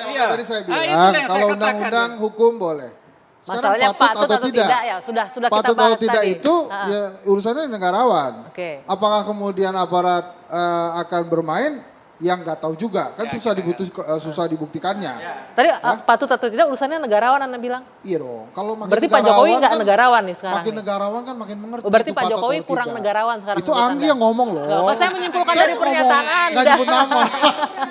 Speaker 3: Iya.
Speaker 2: Tadi saya
Speaker 3: Ah,
Speaker 2: bilang
Speaker 3: itulah yang saya
Speaker 2: kalau
Speaker 3: katakan.
Speaker 2: undang-undang hukum boleh. Sekarang
Speaker 1: Masalahnya patut atau tidak ya, sudah kita
Speaker 2: patut
Speaker 1: bahas
Speaker 2: atau tidak
Speaker 1: tadi.
Speaker 2: itu ya urusannya negarawan.
Speaker 1: Oke.
Speaker 2: Apakah kemudian aparat akan bermain yang nggak tahu juga kan susah dibuktikannya.
Speaker 1: Tadi patut atau tidak urusannya negarawan Anda bilang?
Speaker 2: Iya dong. Kalau makin
Speaker 1: Berarti Pak Jokowi
Speaker 2: negarawan
Speaker 1: nggak
Speaker 2: kan,
Speaker 1: negarawan nih sekarang.
Speaker 2: Makin
Speaker 1: nih.
Speaker 2: negarawan kan makin mengerti.
Speaker 1: Oh, berarti
Speaker 2: itu
Speaker 1: Pak
Speaker 2: patut
Speaker 1: Jokowi
Speaker 2: atau
Speaker 1: kurang
Speaker 2: tidak.
Speaker 1: negarawan sekarang
Speaker 2: Itu
Speaker 1: menurut
Speaker 2: Anggi
Speaker 1: Anda?
Speaker 2: yang ngomong loh.
Speaker 1: Loh, kan saya menyimpulkan
Speaker 2: Saya
Speaker 1: dari
Speaker 2: ngomong,
Speaker 1: pernyataan.
Speaker 2: nggak nyebut nama.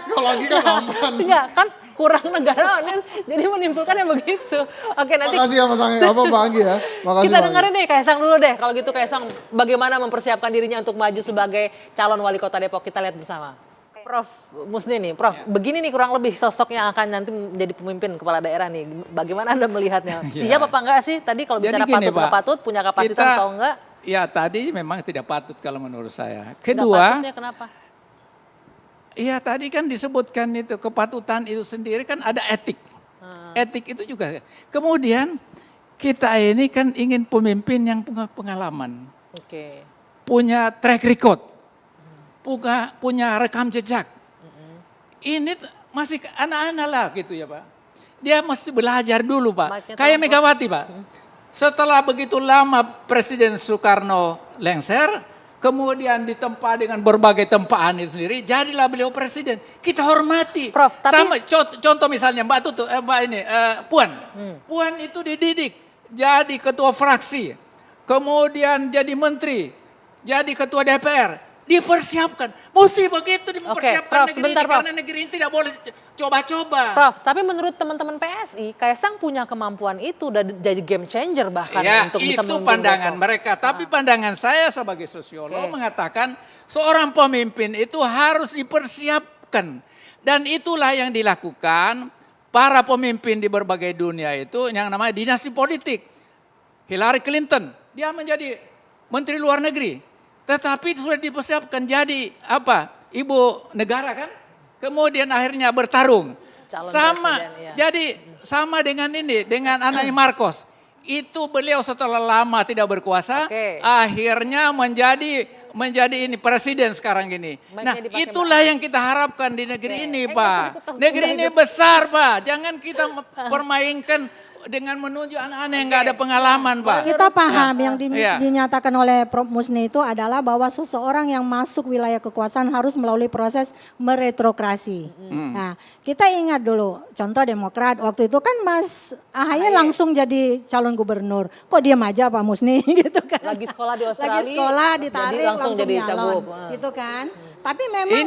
Speaker 2: Kalau Anggi kan aman.
Speaker 1: Enggak, kan kurang negarawan kan. Jadi menimbulkannya begitu. Oke, nanti
Speaker 2: Makasih ya Mas Anggi, Bang Anggi ya. Makasih
Speaker 1: kita
Speaker 2: Bang
Speaker 1: dengerin
Speaker 2: Anggi.
Speaker 1: nih Kaisang dulu deh. Kalau gitu Kaisang bagaimana mempersiapkan dirinya untuk maju sebagai calon wali kota Depok. Kita lihat bersama. Prof Musni nih, Prof, begini nih kurang lebih sosok yang akan nanti menjadi pemimpin kepala daerah nih. Bagaimana Anda melihatnya? Siap apa enggak sih? Tadi kalau bicara
Speaker 3: Jadi gini,
Speaker 1: patut nggak
Speaker 3: Pak,
Speaker 1: patut, punya kapasitas
Speaker 3: kita-
Speaker 1: atau enggak?
Speaker 3: Ya tadi memang tidak patut kalau menurut saya.
Speaker 1: Nggak
Speaker 3: Kedua,
Speaker 1: patutnya kenapa?
Speaker 3: iya tadi kan disebutkan itu kepatutan itu sendiri kan ada etik. Etik itu juga. Kemudian kita ini kan ingin pemimpin yang punya pengalaman,
Speaker 1: Oke.
Speaker 3: punya track record, punya rekam jejak. Ini masih anak-anak lah gitu ya Pak. Dia mesti belajar dulu Pak.
Speaker 1: Makanya
Speaker 3: Kayak
Speaker 1: tahu,
Speaker 3: Megawati Pak. Setelah begitu lama Presiden Soekarno lengser, kemudian ditempa dengan berbagai tempaan itu sendiri, jadilah beliau presiden. Kita hormati.
Speaker 1: Prof, tapi-
Speaker 3: Sama contoh misalnya Mbak Tutu, Puan. Puan itu dididik jadi ketua fraksi, kemudian jadi menteri, jadi ketua DPR. Dipersiapkan, mesti begitu mempersiapkan
Speaker 1: Prof,
Speaker 3: negeri
Speaker 1: sebentar,
Speaker 3: ini,
Speaker 1: Prof.
Speaker 3: karena negeri ini tidak boleh coba-coba.
Speaker 1: Prof, tapi menurut teman-teman PSI, Kaisang punya kemampuan itu dan jadi game changer bahkan
Speaker 3: Ya,
Speaker 1: untuk bisa
Speaker 3: itu
Speaker 1: memimpin
Speaker 3: pandangan
Speaker 1: Depok.
Speaker 3: mereka. Tapi pandangan saya sebagai sosiolog
Speaker 1: Oke.
Speaker 3: mengatakan seorang pemimpin itu harus dipersiapkan. Dan itulah yang dilakukan para pemimpin di berbagai dunia itu yang namanya dinasti politik. Hillary Clinton, dia menjadi menteri luar negeri. Tetapi sudah dipersiapkan jadi apa? Ibu negara kan? Kemudian akhirnya bertarung.
Speaker 1: Calon
Speaker 3: Sama,
Speaker 1: presiden, ya.
Speaker 3: jadi sama dengan ini, dengan anaknya Marcos. Itu beliau setelah lama tidak berkuasa,
Speaker 1: Oke.
Speaker 3: akhirnya menjadi ini presiden sekarang ini. Nah,
Speaker 1: Makanya dipakai
Speaker 3: itulah
Speaker 1: Mbak.
Speaker 3: yang kita harapkan di negeri ini,
Speaker 1: nggak
Speaker 3: Pak.
Speaker 1: usah ikut-ikut.
Speaker 3: Negeri ini besar, Pak. Jangan kita permainkan dengan menunjuk anak-anak yang nggak ada pengalaman, Pak.
Speaker 5: Kita paham yang
Speaker 3: Iya.
Speaker 5: dinyatakan oleh Prof Musni itu adalah bahwa seseorang yang masuk wilayah kekuasaan harus melalui proses meretrokrasi. Nah, kita ingat dulu contoh Demokrat waktu itu kan Mas AHY langsung jadi calon gubernur. Kok diam aja Pak Musni gitu kan?
Speaker 1: Lagi sekolah di Australia,
Speaker 5: Lagi sekolah
Speaker 1: jadi
Speaker 5: ditarik
Speaker 1: langsung
Speaker 5: langsung
Speaker 1: jadi
Speaker 5: nyalon,
Speaker 1: cagup.
Speaker 5: gitu kan? Tapi memang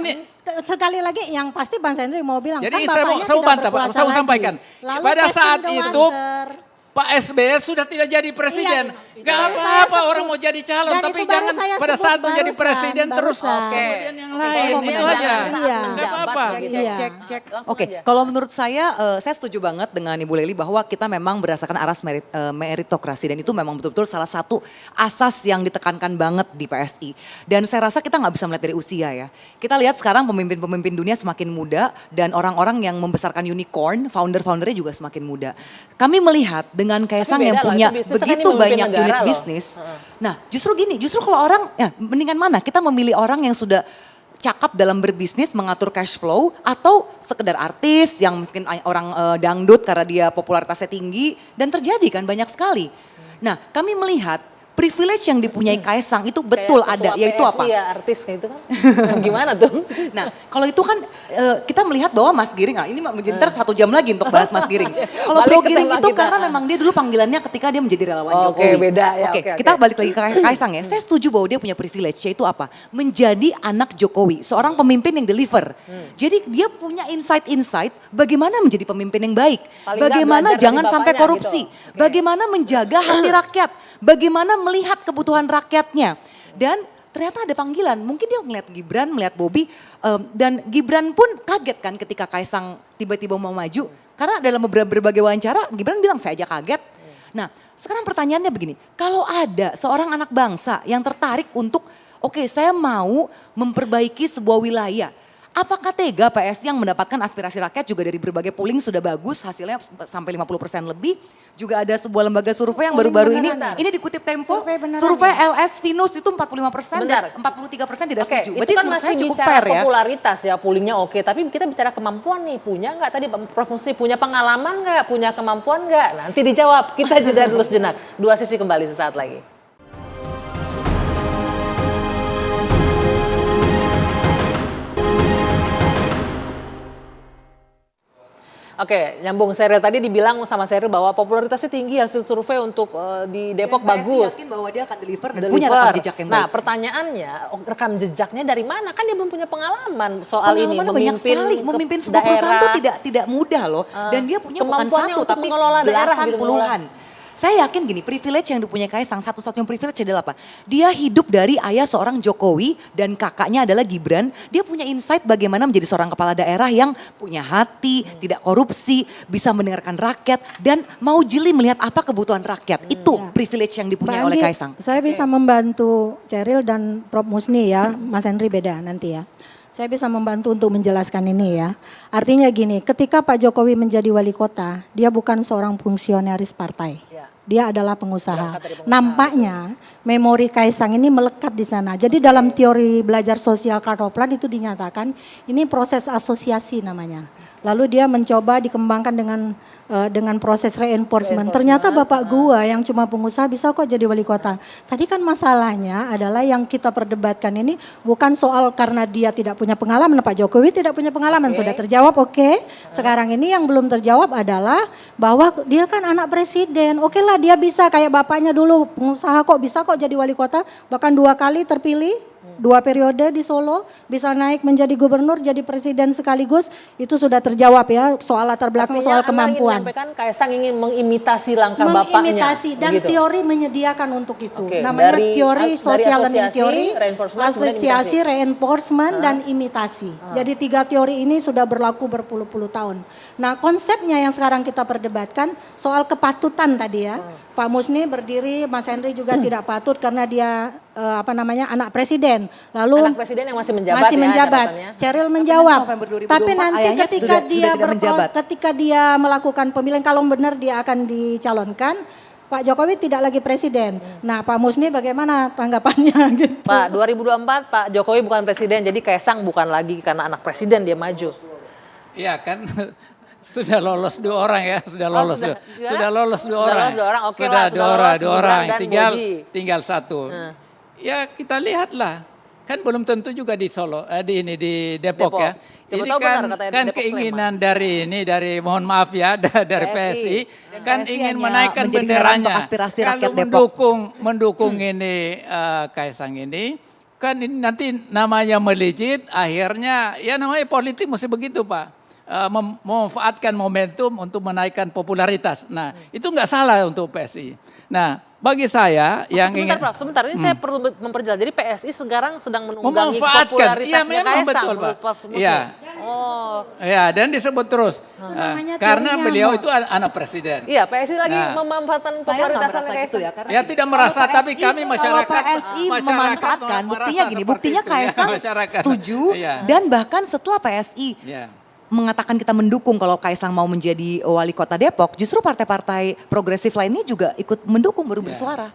Speaker 5: sekali lagi yang pasti Bang Sendri mau bilang
Speaker 3: Jadi
Speaker 5: kan
Speaker 3: saya mau
Speaker 5: bapaknya
Speaker 3: saya
Speaker 5: tidak
Speaker 3: bantah, Pak.
Speaker 5: berkuasa
Speaker 3: Saya mau
Speaker 5: lagi.
Speaker 3: sampaikan.
Speaker 5: Lalu
Speaker 3: Pada
Speaker 5: casting
Speaker 3: saat
Speaker 5: the
Speaker 3: itu
Speaker 5: wonder.
Speaker 3: Pak SBY sudah tidak jadi presiden.
Speaker 5: Iya,
Speaker 3: Gak
Speaker 5: itu baru saya
Speaker 3: apa-apa
Speaker 5: sebut.
Speaker 3: orang mau jadi calon.
Speaker 5: Dan
Speaker 3: Tapi
Speaker 5: itu baru
Speaker 3: jangan
Speaker 5: saya
Speaker 3: pada
Speaker 5: sebut
Speaker 3: saat menjadi
Speaker 5: barusan,
Speaker 3: presiden terus
Speaker 5: barusan.
Speaker 3: kemudian yang lain, itu aja.
Speaker 5: Iya.
Speaker 3: Nggak apa-apa.
Speaker 4: Cek.
Speaker 1: Langsung
Speaker 4: Oke,
Speaker 1: aja.
Speaker 4: kalau menurut saya setuju banget dengan Ibu Leli bahwa kita memang berdasarkan aras meritokrasi dan itu memang betul-betul salah satu asas yang ditekankan banget di PSI. Dan saya rasa kita nggak bisa melihat dari usia ya. Kita lihat sekarang pemimpin-pemimpin dunia semakin muda dan orang-orang yang membesarkan unicorn, founder-foundernya juga semakin muda. Kami melihat dengan Kaisang
Speaker 1: Tapi
Speaker 4: yang
Speaker 1: beda loh,
Speaker 4: punya
Speaker 1: itu bisnis kan
Speaker 4: begitu
Speaker 1: ini memimpin
Speaker 4: banyak
Speaker 1: negara
Speaker 4: unit
Speaker 1: loh.
Speaker 4: bisnis. Nah, justru kalau orang, ya mendingan mana? Kita memilih orang yang sudah cakap dalam berbisnis, mengatur cash flow, atau sekedar artis yang mungkin orang dangdut karena dia popularitasnya tinggi, dan terjadi kan banyak sekali. Nah, kami melihat privilege yang dipunyai Kaisang itu betul
Speaker 1: Kayak
Speaker 4: ada,
Speaker 1: ketua
Speaker 4: yaitu
Speaker 1: PSI
Speaker 4: apa?
Speaker 1: ya, artis kayak itu kan. Gimana tuh?
Speaker 4: Nah, kalau itu kan kita melihat bahwa Mas Giring, ini ntar 1 jam lagi untuk bahas Mas Giring. Kalau
Speaker 1: Balik
Speaker 4: Bro
Speaker 1: ke
Speaker 4: Giring
Speaker 1: tema
Speaker 4: itu
Speaker 1: kita.
Speaker 4: karena memang dia dulu panggilannya ketika dia menjadi relawan
Speaker 1: Oke,
Speaker 4: Jokowi.
Speaker 1: beda ya,
Speaker 4: Oke,
Speaker 1: oke,
Speaker 4: kita
Speaker 1: oke.
Speaker 4: balik lagi ke Kaisang ya. Saya setuju bahwa dia punya privilege, yaitu apa? Menjadi anak Jokowi, seorang pemimpin yang deliver. Jadi dia punya insight-insight bagaimana menjadi pemimpin yang baik.
Speaker 1: Paling nggak
Speaker 4: Bagaimana
Speaker 1: belajar dari
Speaker 4: jangan sampai
Speaker 1: bapaknya
Speaker 4: korupsi.
Speaker 1: gitu. Oke.
Speaker 4: Bagaimana menjaga hati rakyat. Bagaimana melihat kebutuhan rakyatnya. Dan ternyata ada panggilan, mungkin dia melihat Gibran, melihat Bobi, dan Gibran pun kaget kan ketika Kaisang tiba-tiba mau maju. Karena dalam berbagai wawancara, Gibran bilang saya aja kaget. Nah, sekarang pertanyaannya begini, kalau ada seorang anak bangsa yang tertarik untuk, oke, saya mau memperbaiki sebuah wilayah. Apakah tega PSI yang mendapatkan aspirasi rakyat juga dari berbagai polling sudah bagus, hasilnya sampai 50% lebih. Juga ada sebuah lembaga survei yang baru-baru ini dikutip Tempo,
Speaker 5: Survei beneran
Speaker 4: survei
Speaker 5: ya?
Speaker 4: LS Finus itu 45%
Speaker 1: Bentar.
Speaker 4: dan 43% tidak
Speaker 1: Oke,
Speaker 4: setuju.
Speaker 1: itu
Speaker 4: Berarti
Speaker 1: kan
Speaker 4: menurut
Speaker 1: masih
Speaker 4: saya cukup
Speaker 1: bicara
Speaker 4: fair ya.
Speaker 1: popularitas ya, pollingnya oke. Tapi kita bicara kemampuan nih, punya nggak tadi Prof. Musni punya pengalaman nggak, punya kemampuan nggak? Nanti dijawab, kita jeda dulu sejenak. Dua sisi kembali sesaat lagi. Oke, nyambung Seril tadi dibilang sama Seril bahwa popularitasnya tinggi, hasil survei untuk di Depok
Speaker 4: Dan PSI
Speaker 1: bagus.
Speaker 4: yakin bahwa dia akan deliver dan
Speaker 1: Deliver.
Speaker 4: punya rekam jejak yang
Speaker 1: Nah,
Speaker 4: baik.
Speaker 1: pertanyaannya rekam jejaknya dari mana? Kan dia belum punya pengalaman soal ini
Speaker 4: Pengalamannya banyak sekali, memimpin sebuah perusahaan itu tidak mudah loh. Dan dia punya bukan
Speaker 1: kemampuannya
Speaker 4: satu
Speaker 1: untuk
Speaker 4: tapi
Speaker 1: mengelola daerah
Speaker 4: belasan
Speaker 1: gitu,
Speaker 4: puluhan. Saya yakin gini, privilege yang dipunyai Kaisang, satu-satunya privilege adalah apa? Dia hidup dari ayah seorang Jokowi dan kakaknya adalah Gibran. Dia punya insight bagaimana menjadi seorang kepala daerah yang punya hati, tidak korupsi, bisa mendengarkan rakyat, dan mau jeli melihat apa kebutuhan rakyat. Itu privilege yang dipunyai
Speaker 5: Mbak
Speaker 4: oleh
Speaker 5: Anggi,
Speaker 4: Kaisang.
Speaker 5: saya bisa membantu Ceril dan Prof. Musni ya, Mas Henry beda nanti ya. Saya bisa membantu untuk menjelaskan ini ya. Artinya gini, ketika Pak Jokowi menjadi wali kota, dia bukan seorang fungsionaris partai.
Speaker 1: Ya.
Speaker 5: Dia adalah pengusaha.
Speaker 1: Berangkat dari pengusaha,
Speaker 5: Nampaknya memori Kaisang ini melekat di sana. Jadi dalam teori belajar sosial Kartoplan itu dinyatakan ini proses asosiasi namanya. Lalu dia mencoba dikembangkan dengan proses reinforcement. Ternyata bapak gua yang cuma pengusaha bisa kok jadi wali kota. Tadi kan masalahnya adalah yang kita perdebatkan ini bukan soal karena dia tidak punya pengalaman. Pak Jokowi tidak punya pengalaman,
Speaker 1: Oke.
Speaker 5: sudah terjawab oke. Sekarang ini yang belum terjawab adalah bahwa dia kan anak presiden. Oke lah dia bisa kayak bapaknya dulu pengusaha kok bisa kok jadi wali kota. Bahkan 2 kali terpilih. 2 periode di Solo, bisa naik menjadi gubernur, jadi presiden sekaligus, itu sudah terjawab ya, soal latar belakang,
Speaker 1: Artinya
Speaker 5: soal
Speaker 1: Anda
Speaker 5: kemampuan.
Speaker 1: ingin menyampaikan Kaisang ingin mengimitasi langkah bapaknya.
Speaker 5: Mengimitasi dan
Speaker 1: begitu.
Speaker 5: teori menyediakan untuk itu.
Speaker 1: Oke,
Speaker 5: Namanya
Speaker 1: dari
Speaker 5: teori social learning
Speaker 1: asosiasi,
Speaker 5: theory,
Speaker 1: reinforcement, kemudian
Speaker 5: asosiasi,
Speaker 1: imitasi.
Speaker 5: reinforcement, dan imitasi. Jadi 3 teori ini sudah berlaku berpuluh-puluh tahun. Nah konsepnya yang sekarang kita perdebatkan soal kepatutan tadi ya. Pak Musni berdiri, Mas Henry juga tidak patut karena dia anak presiden. Lalu
Speaker 1: Anak presiden yang masih menjabat ya catatannya.
Speaker 5: Ceril menjawab.
Speaker 4: November 2024
Speaker 5: Tapi nanti
Speaker 4: ayahnya
Speaker 5: ketika
Speaker 4: sudah
Speaker 5: dia
Speaker 4: tidak menjabat.
Speaker 5: ketika dia melakukan pemilihan, kalau benar dia akan dicalonkan, Pak Jokowi tidak lagi presiden. Nah, Pak Musni bagaimana tanggapannya gitu?
Speaker 1: Pak, 2024 Pak Jokowi bukan presiden, jadi Kaisang bukan lagi karena anak presiden dia maju.
Speaker 3: Iya kan sudah lolos 2 orang ya, sudah lolos
Speaker 1: sudah.
Speaker 3: sudah lolos 2
Speaker 1: Sudah
Speaker 3: orang.
Speaker 1: lolos 2 orang, oke
Speaker 3: sudah
Speaker 1: lah,
Speaker 3: 2
Speaker 1: sudah
Speaker 3: orang,
Speaker 1: lolos
Speaker 3: 2 orang.
Speaker 1: Gibran dan
Speaker 3: Tinggal
Speaker 1: Bobi.
Speaker 3: tinggal 1. Ya kita lihatlah. Kan belum tentu juga di Solo, di Depok,
Speaker 1: Depok.
Speaker 3: ya.
Speaker 1: Siapa
Speaker 3: Ini
Speaker 1: tahu
Speaker 3: kan,
Speaker 1: benar katanya di
Speaker 3: kan
Speaker 1: Depok
Speaker 3: keinginan dari mohon maaf ya dari PSI
Speaker 4: Dan
Speaker 3: kan
Speaker 4: PSI
Speaker 3: ingin
Speaker 4: hanya
Speaker 3: menaikkan
Speaker 4: menjadi
Speaker 3: benderanya.
Speaker 4: garant aspirasi rakyat
Speaker 3: Kalau
Speaker 4: Depok.
Speaker 3: mendukung ini Kaisang ini kan ini nanti namanya melejit, akhirnya ya namanya politik mesti begitu Pak. Memanfaatkan momentum untuk menaikkan popularitas. Nah itu nggak salah untuk PSI. Nah bagi saya yang
Speaker 1: Sebentar,
Speaker 3: ingin
Speaker 1: Prof. Sebentar, ini saya perlu memperjelas. Jadi PSI sekarang sedang menunggangi
Speaker 3: memanfaatkan,
Speaker 1: popularitasnya
Speaker 3: memang
Speaker 1: Kaisang
Speaker 3: betul, Pak.
Speaker 1: menurut Prof. Muslim.
Speaker 3: Iya.
Speaker 1: Oh,
Speaker 3: Ya, dan disebut terus
Speaker 5: namanya
Speaker 3: karena
Speaker 5: teori
Speaker 3: beliau
Speaker 5: nyamuk.
Speaker 3: itu anak presiden.
Speaker 1: iya PSI lagi
Speaker 3: Nah.
Speaker 1: memanfaatkan
Speaker 4: Saya nggak
Speaker 1: popularitasnya
Speaker 4: merasa gitu
Speaker 1: Kaisang.
Speaker 4: ya. Karena
Speaker 3: Ya, tidak merasa,
Speaker 4: kalau
Speaker 3: tapi kami masyarakat-
Speaker 4: Kalau PSI
Speaker 3: masyarakat
Speaker 4: memanfaatkan,
Speaker 3: merasa
Speaker 4: buktinya gini,
Speaker 3: seperti
Speaker 4: buktinya
Speaker 3: itu, ya,
Speaker 4: Kaisang
Speaker 3: masyarakat.
Speaker 4: setuju
Speaker 3: Iya.
Speaker 4: dan bahkan setelah PSI
Speaker 3: Ya.
Speaker 4: mengatakan kita mendukung kalau Kaisang mau menjadi wali kota Depok, justru partai-partai progresif lainnya juga ikut mendukung baru bersuara.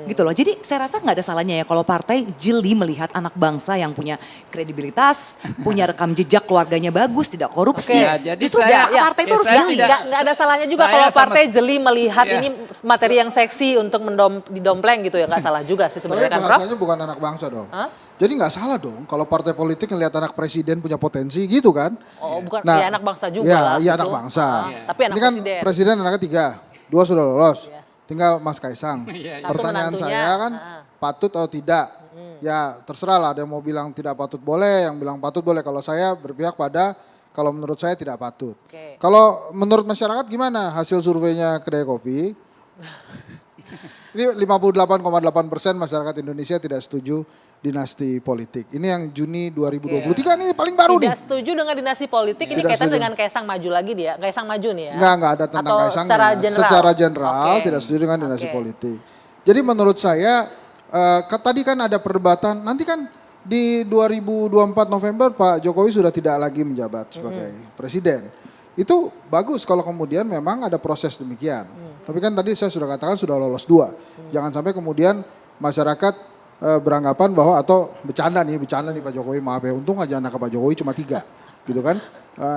Speaker 4: Gitu loh. Jadi saya rasa nggak ada salahnya ya kalau partai jeli melihat anak bangsa yang punya kredibilitas, punya rekam jejak keluarganya bagus, tidak korupsi.
Speaker 3: Oke, ya, jadi
Speaker 4: Justru
Speaker 3: saya-
Speaker 4: partai itu harus
Speaker 3: saya
Speaker 4: jeli.
Speaker 3: tidak-
Speaker 1: Nggak ada salahnya juga
Speaker 3: Saya
Speaker 1: kalau
Speaker 3: sama-
Speaker 1: partai jeli melihat
Speaker 3: Iya.
Speaker 1: ini materi yang seksi untuk didompleng gitu ya, nggak salah juga sih
Speaker 2: Tapi
Speaker 1: sebenarnya kan, Prof?
Speaker 2: bahasanya bukan anak bangsa dong.
Speaker 1: Hah?
Speaker 2: Jadi nggak salah dong kalau partai politik ngelihat anak presiden punya potensi gitu kan.
Speaker 1: Oh, bukan ya anak bangsa juga
Speaker 2: ya,
Speaker 1: lah.
Speaker 2: Iya
Speaker 1: gitu.
Speaker 2: anak bangsa.
Speaker 1: Tapi anak
Speaker 2: Ini kan
Speaker 1: presiden.
Speaker 2: anaknya 3, 2 sudah lolos.
Speaker 1: Iya.
Speaker 2: Tinggal Mas Kaisang.
Speaker 1: Satu
Speaker 2: Pertanyaan
Speaker 1: menantunya.
Speaker 2: saya kan patut atau tidak? Ya terserah lah, ada yang mau bilang tidak patut boleh, yang bilang patut boleh. Kalau saya berpihak pada kalau menurut saya tidak patut.
Speaker 1: Oke.
Speaker 2: Kalau menurut masyarakat gimana hasil surveinya Kedai Kopi? Ini 58,8% masyarakat Indonesia tidak setuju dinasti politik. Ini yang Juni 2023 ini paling baru
Speaker 1: Tidak
Speaker 2: nih.
Speaker 1: setuju dengan dinasti politik, ini
Speaker 2: Tidak
Speaker 1: kaitan
Speaker 2: setuju.
Speaker 1: dengan Kaisang maju lagi dia. Kaisang maju nih ya.
Speaker 2: Enggak ada tentang
Speaker 1: Atau
Speaker 2: Kaisang.
Speaker 1: secara general?
Speaker 2: general
Speaker 1: Oke.
Speaker 2: tidak setuju dengan dinasti
Speaker 1: Oke.
Speaker 2: politik. Jadi menurut saya tadi kan ada perdebatan, nanti kan di 2024 November Pak Jokowi sudah tidak lagi menjabat sebagai presiden. Itu bagus kalau kemudian memang ada proses demikian. Tapi kan tadi saya sudah katakan sudah lolos 2. Jangan sampai kemudian masyarakat beranggapan bahwa atau bercanda nih Pak Jokowi, maaf ya, untung aja anak Pak Jokowi cuma 3 gitu kan.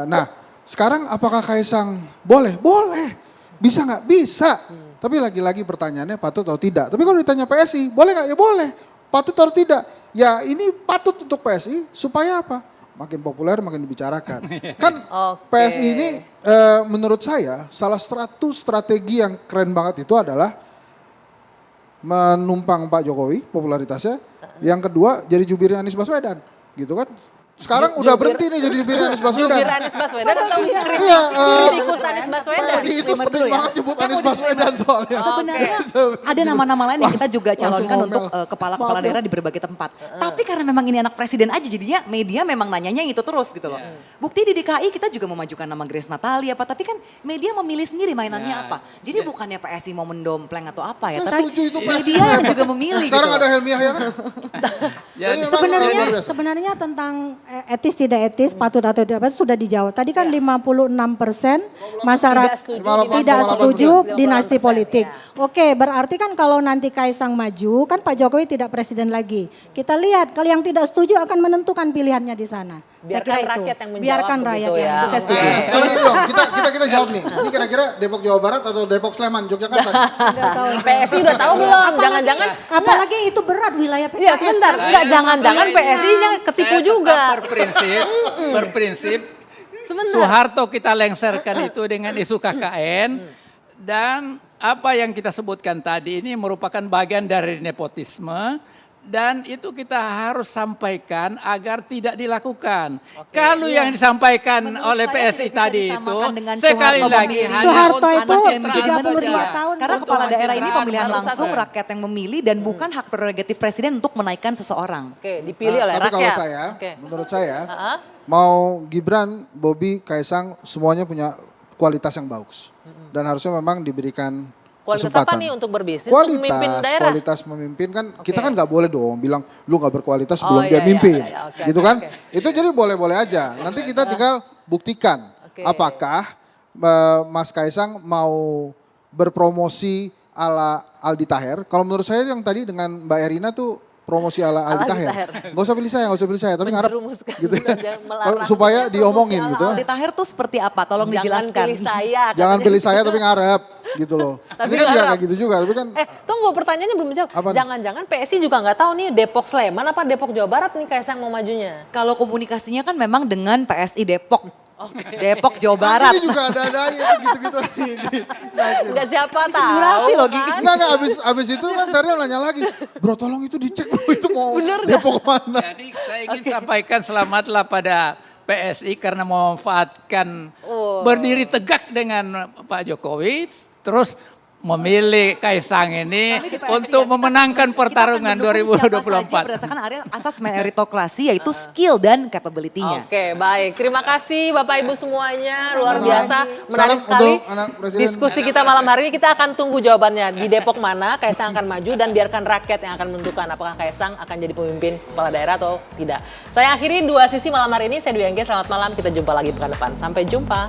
Speaker 2: Nah sekarang apakah Kaisang boleh? Boleh. Bisa nggak? Bisa. Tapi lagi-lagi pertanyaannya patut atau tidak. Tapi kalau ditanya PSI, boleh nggak? Ya boleh. Patut atau tidak? Ya ini patut untuk PSI supaya apa? Makin populer, makin dibicarakan. Kan
Speaker 1: Oke.
Speaker 2: PSI ini menurut saya salah satu strategi yang keren banget itu adalah menumpang Pak Jokowi popularitasnya. Yang kedua jadi jubirnya Anies Baswedan, gitu kan? Sekarang udah berhenti nih jadi jubirnya Anies Baswedan.
Speaker 1: Jubir Anies Baswedan atau
Speaker 2: Iya,
Speaker 1: kritikus Anies Baswedan?
Speaker 2: PSI itu sering banget nyebut Anies Baswedan soalnya.
Speaker 4: Sebenarnya ada nama-nama lain yang kita juga
Speaker 2: Langsung
Speaker 4: calonkan
Speaker 2: ngomel.
Speaker 4: untuk kepala-kepala
Speaker 2: Maaf ya.
Speaker 4: daerah di berbagai tempat. Tapi karena memang ini anak presiden aja jadinya media memang nanyanya itu terus gitu loh. Bukti di DKI kita juga memajukan nama Grace Natali apa, tapi kan media memilih sendiri mainannya
Speaker 3: Ya.
Speaker 4: apa. Jadi bukannya PSI mau mendompleng atau apa ya,
Speaker 2: Saya
Speaker 4: tapi
Speaker 2: setuju itu PSI.
Speaker 4: media yang juga memilih
Speaker 2: Sekarang
Speaker 4: gitu
Speaker 2: ada
Speaker 4: loh.
Speaker 2: Helmi Yahya kan?
Speaker 3: Jadi
Speaker 2: memang
Speaker 5: Sebenarnya
Speaker 2: luar biasa.
Speaker 5: sebenarnya tentang etis tidak etis, patut atau tidak patut sudah dijawab. Tadi kan 56% masyarakat tidak setuju dinasti politik. Oke, berarti kan kalau nanti Kaisang maju, kan Pak Jokowi tidak presiden lagi. Kita lihat kalau yang tidak setuju akan menentukan pilihannya di sana. Saya
Speaker 1: Biarkan
Speaker 5: kira itu.
Speaker 1: rakyat yang menjawab
Speaker 5: Biarkan
Speaker 1: begitu
Speaker 5: rakyat
Speaker 1: ya.
Speaker 5: yang
Speaker 4: Itu saya
Speaker 5: menjawab.
Speaker 4: setuju.
Speaker 2: Nah, sekarang ini dong, kita jawab nih. Ini kira-kira Depok Jawa Barat atau Depok Sleman, Yogyakarta?
Speaker 5: Nggak tahu.
Speaker 1: PSI udah tahu belum? Jangan-jangan
Speaker 5: Apalagi itu berat wilayah PKS.
Speaker 1: Iya sebentar, enggak jangan-jangan PSI yang ketipu
Speaker 3: saya
Speaker 1: juga.
Speaker 3: tetap berprinsip
Speaker 1: Sebentar.
Speaker 3: Soeharto kita lengserkan itu dengan isu KKN dan apa yang kita sebutkan tadi ini merupakan bagian dari nepotisme dan itu kita harus sampaikan agar tidak dilakukan. Kalau yang disampaikan
Speaker 4: Menurut
Speaker 3: oleh
Speaker 4: saya
Speaker 3: PSI
Speaker 4: tidak bisa
Speaker 3: tadi itu
Speaker 4: disamakan dengan
Speaker 3: sekali
Speaker 4: Soeharto
Speaker 3: lagi
Speaker 4: memilih.
Speaker 3: hanya
Speaker 5: Soeharto
Speaker 3: untuk
Speaker 5: itu
Speaker 3: konsentrasi
Speaker 5: 32
Speaker 3: saja.
Speaker 5: tahun.
Speaker 4: Karena
Speaker 3: Untuk
Speaker 4: kepala daerah ini
Speaker 3: hasil
Speaker 4: pemilihan
Speaker 3: baru
Speaker 4: langsung,
Speaker 3: saja.
Speaker 4: rakyat yang memilih dan bukan hak prerogatif presiden untuk menaikkan seseorang.
Speaker 1: Oke, dipilih oleh
Speaker 2: Tapi
Speaker 1: rakyat.
Speaker 2: kalau saya,
Speaker 1: Oke.
Speaker 2: menurut saya,
Speaker 1: Ha-ha.
Speaker 2: mau Gibran, Bobi, Kaisang semuanya punya kualitas yang bagus. Dan harusnya memang diberikan
Speaker 1: Kualitas
Speaker 2: kesempatan.
Speaker 1: apa nih untuk berbisnis, untuk memimpin daerah?
Speaker 2: Kualitas memimpin kan kita kan nggak boleh dong bilang lu nggak berkualitas
Speaker 1: Oh,
Speaker 2: sebelum
Speaker 1: iya,
Speaker 2: dia
Speaker 1: iya,
Speaker 2: mimpin,
Speaker 1: iya, oke,
Speaker 2: gitu
Speaker 1: oke,
Speaker 2: kan?
Speaker 1: oke.
Speaker 2: Itu jadi boleh-boleh aja. Nanti kita tinggal buktikan
Speaker 1: Oke.
Speaker 2: apakah Mas Kaisang mau berpromosi ala Aldi Taher. Kalau menurut saya yang tadi dengan Mbak Erina tuh promosi ala Aldi
Speaker 1: Aldi
Speaker 2: Taher.
Speaker 1: Taher.
Speaker 2: Gak usah pilih saya, tapi ngarep
Speaker 1: Menjerumuskan,
Speaker 2: gitu ya.
Speaker 1: melarang.
Speaker 2: Supaya diomongin
Speaker 4: Promosi
Speaker 2: gitu.
Speaker 4: ala Aldi Taher tuh seperti apa? Tolong
Speaker 1: Jangan
Speaker 4: dijelaskan.
Speaker 1: pilih saya.
Speaker 2: Jangan
Speaker 1: katanya.
Speaker 2: pilih saya tapi ngarep gitu loh.
Speaker 1: Tapi
Speaker 2: Ini kan juga
Speaker 1: ngarep.
Speaker 2: kayak gitu juga, tapi kan
Speaker 1: Tunggu pertanyaannya belum dijawab.
Speaker 2: Apa nih?
Speaker 1: Jangan-jangan PSI juga nggak tahu nih Depok Sleman apa Depok Jawa Barat nih Kaisang mau majunya.
Speaker 4: Kalau komunikasinya kan memang dengan PSI Depok. Depok Jawa Barat.
Speaker 2: ini juga ada itu gitu-gitu naikin.
Speaker 1: Enggak siapa tahu.
Speaker 4: durasi loh, Gigi.
Speaker 1: kan?
Speaker 2: Enggak, abis itu kan Serial nanya lagi, bro tolong itu dicek bro itu mau Depok mana.
Speaker 3: Jadi saya ingin sampaikan selamatlah pada PSI karena memanfaatkan
Speaker 1: Oh.
Speaker 3: berdiri tegak dengan Pak Jokowi, terus memilih Kaisang ini
Speaker 4: Kami di PSI
Speaker 3: untuk
Speaker 4: ya,
Speaker 3: memenangkan
Speaker 4: kita
Speaker 3: pertarungan
Speaker 4: akan mendukung siapa saja
Speaker 3: 2024.
Speaker 4: berdasarkan asas meritokrasi yaitu skill dan capability-nya.
Speaker 1: Oke, baik. Terima kasih Bapak Ibu semuanya, luar biasa, menarik
Speaker 2: Salam
Speaker 1: sekali.
Speaker 2: untuk anak presiden.
Speaker 1: Diskusi kita malam hari ini, kita akan tunggu jawabannya di Depok mana Kaisang akan maju dan biarkan rakyat yang akan menentukan apakah Kaisang akan jadi pemimpin kepala daerah atau tidak. Saya akhiri 2 sisi malam hari ini, saya Dwi Angge, selamat malam, kita jumpa lagi pekan depan. Sampai jumpa.